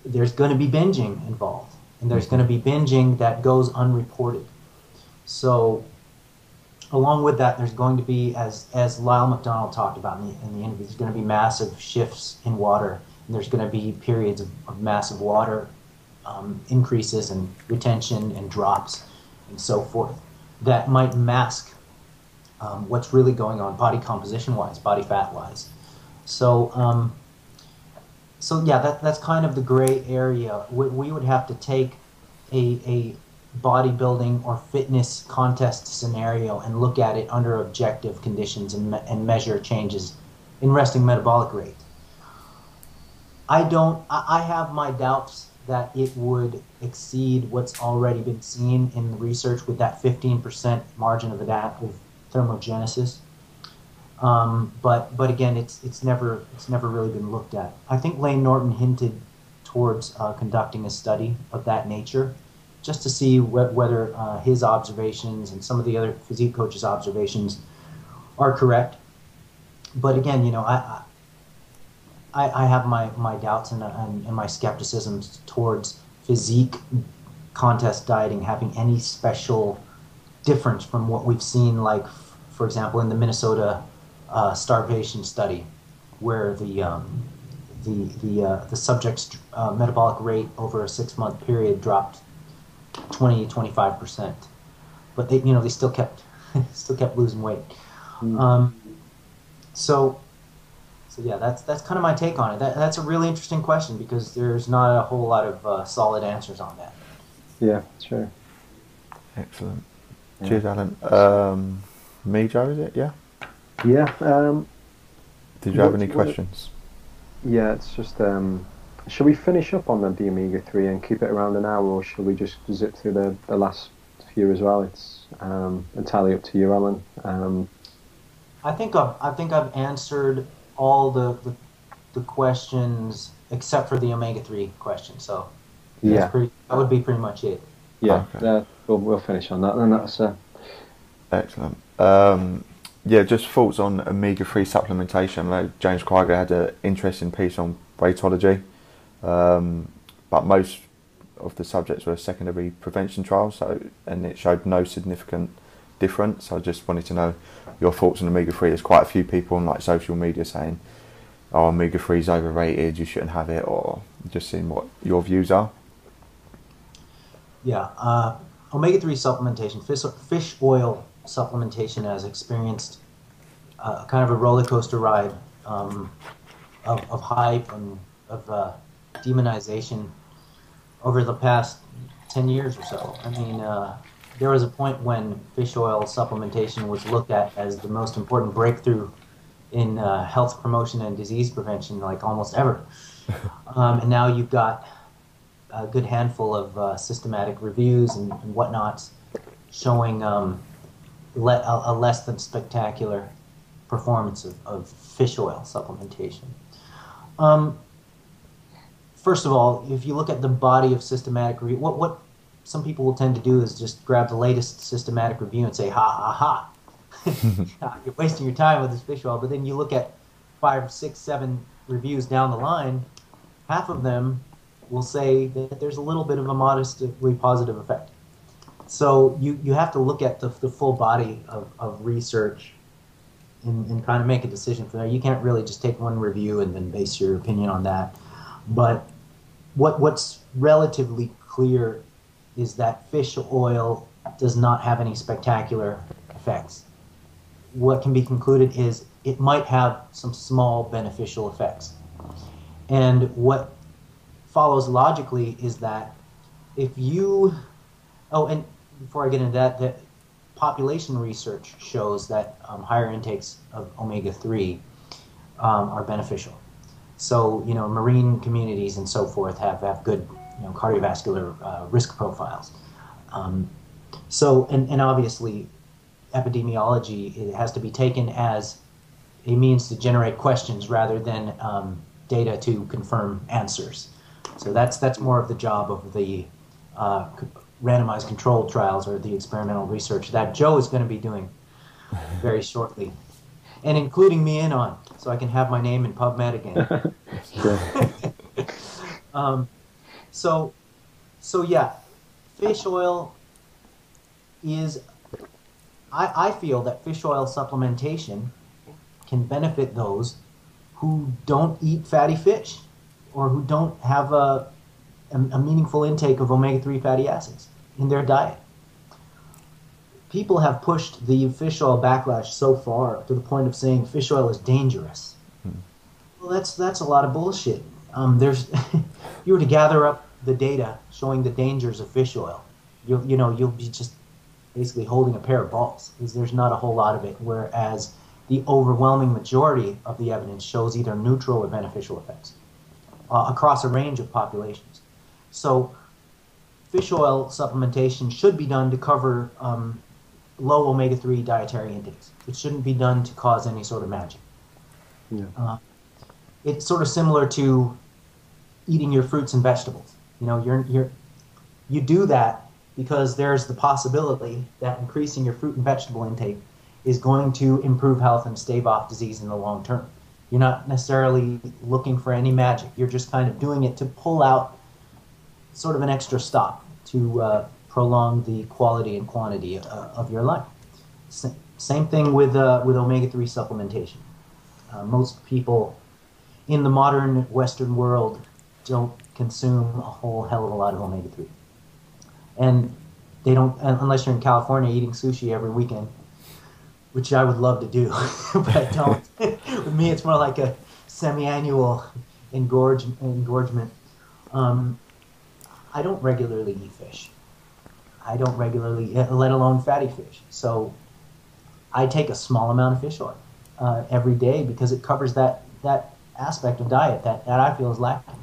Speaker 3: There's going to be binging involved, and there's going to be binging that goes unreported. So along with that, there's going to be, as Lyle McDonald talked about in the interview, there's going to be massive shifts in water, and there's going to be periods of massive water increases and retention and drops and so forth that might mask what's really going on body composition-wise, body fat-wise. So yeah, that's kind of the gray area. We would have to take a bodybuilding or fitness contest scenario and look at it under objective conditions and measure changes in resting metabolic rate. I have my doubts that it would exceed what's already been seen in the research with that 15% margin of adaptive thermogenesis. But again, it's never really been looked at. I think Lane Norton hinted towards conducting a study of that nature, just to see whether his observations and some of the other physique coaches' observations are correct. But again, you know, I have my doubts and my skepticisms towards physique contest dieting having any special difference from what we've seen, like, for example, in the Minnesota starvation study, where the subject's metabolic rate over a 6-month period dropped 25%, but they still kept losing weight. So yeah, that's kind of my take on it. That's a really interesting question because there's not a whole lot of solid answers on that.
Speaker 2: Yeah, sure.
Speaker 1: Excellent. Yeah. Cheers, Alan. Me, Joe, is it? Yeah.
Speaker 2: Yeah.
Speaker 1: Did you have any questions?
Speaker 2: Yeah, it's just Shall we finish up on the omega-3 and keep it around an hour, or shall we just zip through the last few as well? It's entirely up to you, Alan.
Speaker 3: I think I've answered all the questions except for the omega-3 question. So
Speaker 2: yeah,
Speaker 3: that would be pretty much it.
Speaker 2: Yeah,
Speaker 1: okay.
Speaker 2: We'll finish on that, and that's
Speaker 1: Excellent. Yeah, just thoughts on omega-3 supplementation. James Krieger had an interesting piece on weightology, but most of the subjects were secondary prevention trials, and it showed no significant difference. I just wanted to know your thoughts on omega-3. There's quite a few people on like social media saying, "Oh, omega-3 is overrated. You shouldn't have it," or just seeing what your views are.
Speaker 3: Yeah, omega-3 supplementation, fish oil supplementation has experienced kind of a roller coaster ride of hype and of demonization over the past 10 years or so. I mean, there was a point when fish oil supplementation was looked at as the most important breakthrough in health promotion and disease prevention, like almost ever. And now you've got a good handful of systematic reviews and whatnots showing a less than spectacular performance of fish oil supplementation. First of all, if you look at the body of systematic review, what some people will tend to do is just grab the latest systematic review and say, ha, ha, ha. You're wasting your time with this fish oil. But then you look at 5, 6, 7 reviews down the line, half of them will say that there's a little bit of a modestly positive effect. So you have to look at the full body of research and kind of make a decision from there. You can't really just take one review and then base your opinion on that. But what's relatively clear is that fish oil does not have any spectacular effects. What can be concluded is it might have some small beneficial effects. And what follows logically is that if you... Oh, and before I get into that population research shows that higher intakes of omega-3 are beneficial. So, marine communities and so forth have good, cardiovascular risk profiles. And obviously, epidemiology, it has to be taken as a means to generate questions rather than data to confirm answers. So that's more of the job of the randomized controlled trials or the experimental research that Joe is going to be doing very shortly, and including me in on, so I can have my name in PubMed again. So yeah, fish oil is, I feel that fish oil supplementation can benefit those who don't eat fatty fish or who don't have a meaningful intake of omega-3 fatty acids in their diet. People have pushed the fish oil backlash so far to the point of saying fish oil is dangerous. Well, that's a lot of bullshit. If you were to gather up the data showing the dangers of fish oil, you'll be just basically holding a pair of balls, because there's not a whole lot of it, whereas the overwhelming majority of the evidence shows either neutral or beneficial effects across a range of populations. So fish oil supplementation should be done to cover low omega-3 dietary intakes. It shouldn't be done to cause any sort of magic. Yeah. It's sort of similar to eating your fruits and vegetables. You do that because there's the possibility that increasing your fruit and vegetable intake is going to improve health and stave off disease in the long term. You're not necessarily looking for any magic. You're just kind of doing it to pull out sort of an extra stop to prolong the quality and quantity of your life. Same thing with omega-3 supplementation. Most people in the modern Western world don't consume a whole hell of a lot of omega-3. And they don't, unless you're in California eating sushi every weekend, which I would love to do, but I don't. With me, it's more like a semi-annual engorgement. I don't regularly eat fish. I don't regularly, let alone fatty fish. So I take a small amount of fish oil every day because it covers that aspect of diet that I feel is lacking.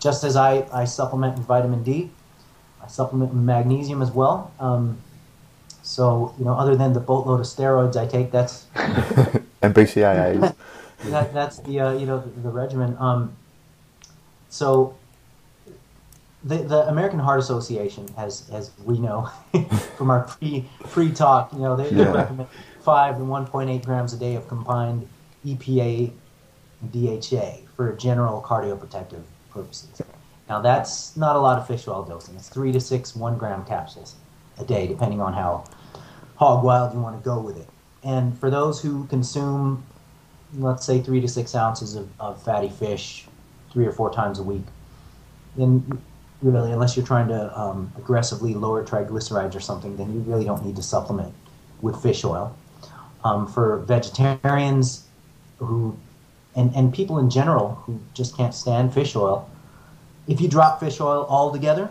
Speaker 3: just as I supplement with vitamin D, I supplement with magnesium as well. So, other than the boatload of steroids I take, that's
Speaker 1: and BCAAs.
Speaker 3: that's the the regimen. So the American Heart Association, as we know from our pre-talk, they recommend 5 to 1.8 grams a day of combined EPA and DHA for general cardioprotective purposes. Now that's not a lot of fish oil dosing. It's 3 to 6 1-gram capsules a day, depending on how hog wild you want to go with it. And for those who consume, let's say 3 to 6 ounces of fatty fish 3 or 4 times a week, then really, unless you're trying to aggressively lower triglycerides or something, then you really don't need to supplement with fish oil. For vegetarians who, and people in general who just can't stand fish oil, if you drop fish oil altogether,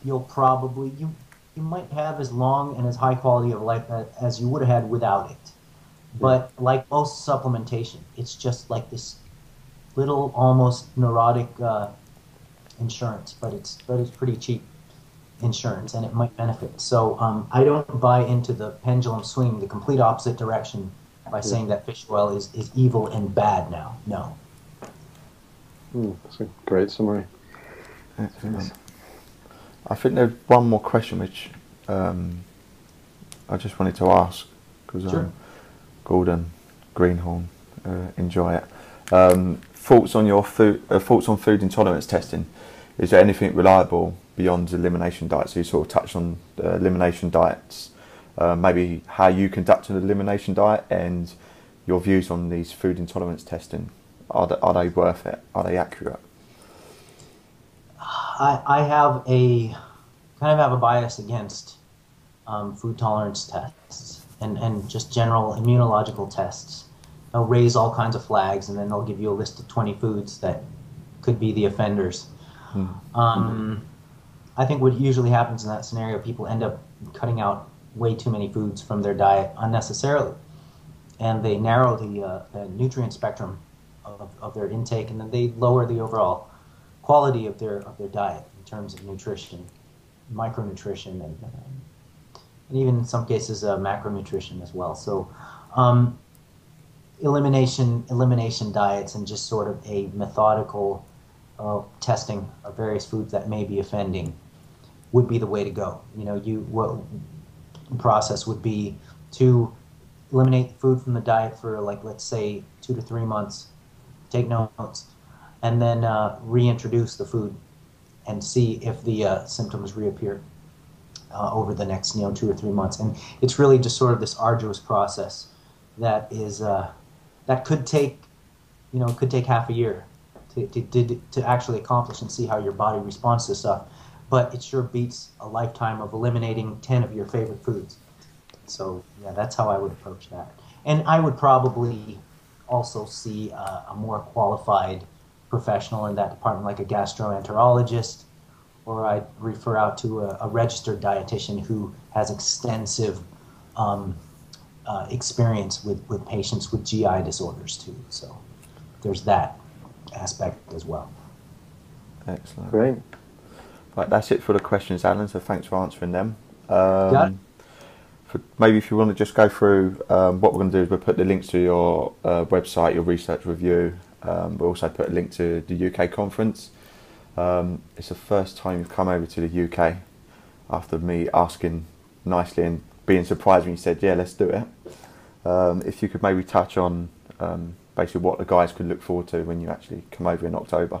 Speaker 3: you'll probably, you might have as long and as high quality of life as you would have had without it. But like most supplementation, it's just like this little, almost neurotic insurance, but it's pretty cheap insurance, and it might benefit. So I don't buy into the pendulum swing the complete opposite direction by saying that fish oil is evil and bad now. No.
Speaker 2: That's a great summary.
Speaker 1: Excellent. I think there's one more question which I just wanted to ask, because Gordon Greenhorn enjoy it. Thoughts on your food intolerance testing. Is there anything reliable beyond elimination diets? So you sort of touched on elimination diets, maybe how you conduct an elimination diet and your views on these food intolerance testing. Are they worth it? Are they accurate?
Speaker 3: I kind of have a bias against food tolerance tests and just general immunological tests. They'll raise all kinds of flags, and then they'll give you a list of 20 foods that could be the offenders. I think what usually happens in that scenario, people end up cutting out way too many foods from their diet unnecessarily, and they narrow the nutrient spectrum of their intake, and then they lower the overall quality of their diet in terms of nutrition, micronutrition, and even in some cases macronutrition as well. So elimination diets and just sort of a methodical testing of various foods that may be offending would be the way to go. What the process would be to eliminate the food from the diet for, like, let's say 2 to 3 months, take notes, and then reintroduce the food and see if the symptoms reappear over the next 2 or 3 months. And it's really just sort of this arduous process that is that could take half a year to actually accomplish and see how your body responds to stuff. But it sure beats a lifetime of eliminating 10 of your favorite foods. So yeah, that's how I would approach that. And I would probably also see a more qualified professional in that department, like a gastroenterologist, or I'd refer out to a registered dietitian who has extensive experience with patients with GI disorders too. So there's that aspect as well.
Speaker 1: Excellent.
Speaker 2: Great.
Speaker 1: Right, that's it for the questions, Alan, so thanks for answering them.
Speaker 3: Maybe
Speaker 1: if you want to just go through what we're going to do is we'll put the links to your website, your research review. We'll also put a link to the UK conference. It's the first time you've come over to the UK after me asking nicely and being surprised when you said, yeah, let's do it. If you could maybe touch on basically what the guys could look forward to when you actually come over in October.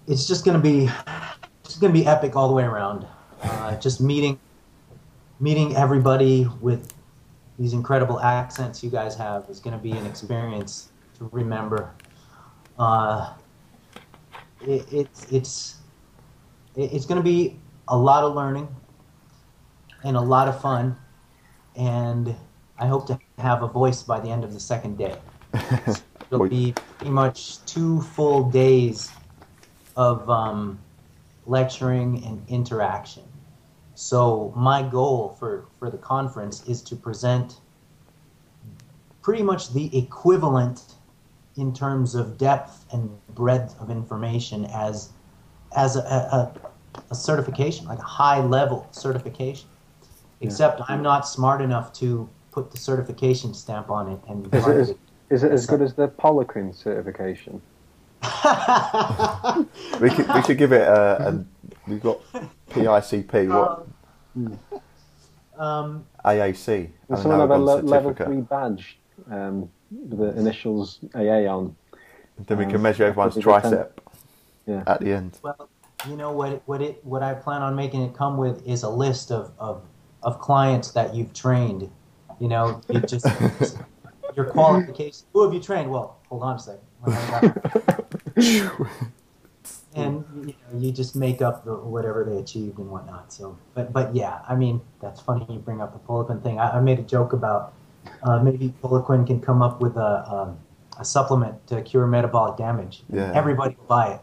Speaker 3: It's just going to be epic all the way around. Just meeting everybody with these incredible accents you guys have is going to be an experience to remember. It's going to be a lot of learning and a lot of fun, and I hope to have a voice by the end of the second day. It'll be pretty much 2 full days of lecturing and interaction. So my goal for the conference is to present pretty much the equivalent in terms of depth and breadth of information as a certification, like a high level certification. Except I'm not smart enough to put the certification stamp on it. And
Speaker 2: is it as good as the Poliquin certification?
Speaker 1: we should give it we've got PICP, what? AAC.
Speaker 2: Does someone have a level 3 badge with the initials AA on?
Speaker 1: Then we can measure everyone's tricep at the end.
Speaker 3: Well, you know what I plan on making it come with is a list of clients that you've trained. You know, you just your qualifications. Who have you trained? Well, hold on a second. And you just make up whatever they achieved and whatnot. So, but yeah, I mean, that's funny you bring up the Poliquin thing. I made a joke about maybe Poliquin can come up with a supplement to cure metabolic damage.
Speaker 1: Yeah.
Speaker 3: Everybody will buy it.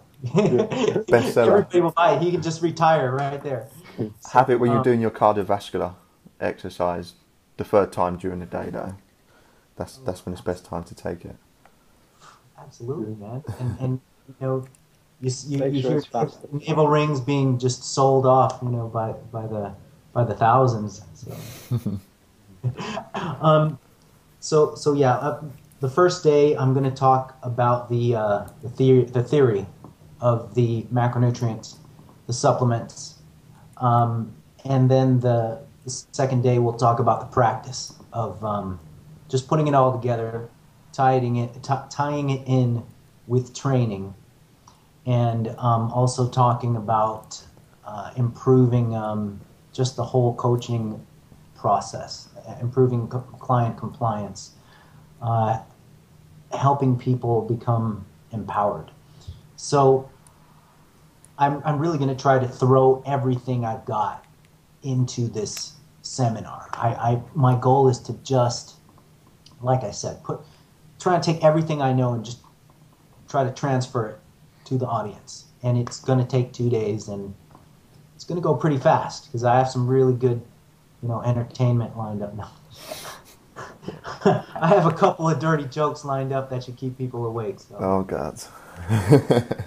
Speaker 1: Bestseller.
Speaker 3: Everybody will buy it. He can just retire right there.
Speaker 1: Have it when you're doing your cardiovascular exercise the third time during the day, though. That's when it's best time to take it.
Speaker 3: Absolutely, man. And you know, you hear navel rings being just sold off, you know, by the thousands. So yeah, the first day I'm going to talk about the theory of the macronutrients, the supplements, and then the second day we'll talk about the practice of just putting it all together, tying it in with training, and also talking about improving just the whole coaching process, improving client compliance, helping people become empowered. So I'm really going to try to throw everything I've got into this seminar. My goal is to just, like I said, try to take everything I know and just try to transfer it to the audience. And it's going to take 2 days, and it's going to go pretty fast because I have some really good, entertainment lined up now. I have a couple of dirty jokes lined up that should keep people awake. So.
Speaker 1: Oh, God.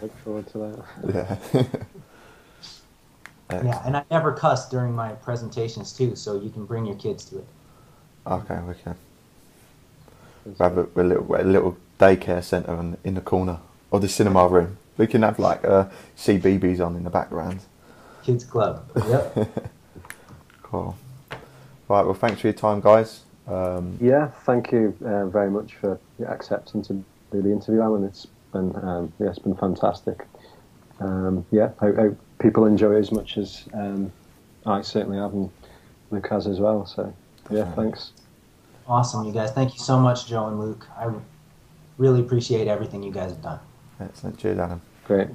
Speaker 2: Look forward to that.
Speaker 1: Yeah.
Speaker 3: Yeah, and I never cuss during my presentations too, so you can bring your kids to it.
Speaker 1: Okay, we can. We have a little daycare centre in the corner of the cinema room. We can have CBeebies on in the background.
Speaker 3: Kids club. Yep.
Speaker 1: Cool. Right. Well, thanks for your time, guys.
Speaker 2: Thank you very much for accepting to do the interview, Alan. It's been fantastic. Hope people enjoy it as much as I certainly have, and Luke has as well. So, thanks.
Speaker 3: Awesome, you guys. Thank you so much, Joe and Luke. I really appreciate everything you guys have done.
Speaker 1: Excellent. Cheers, Adam.
Speaker 2: Great.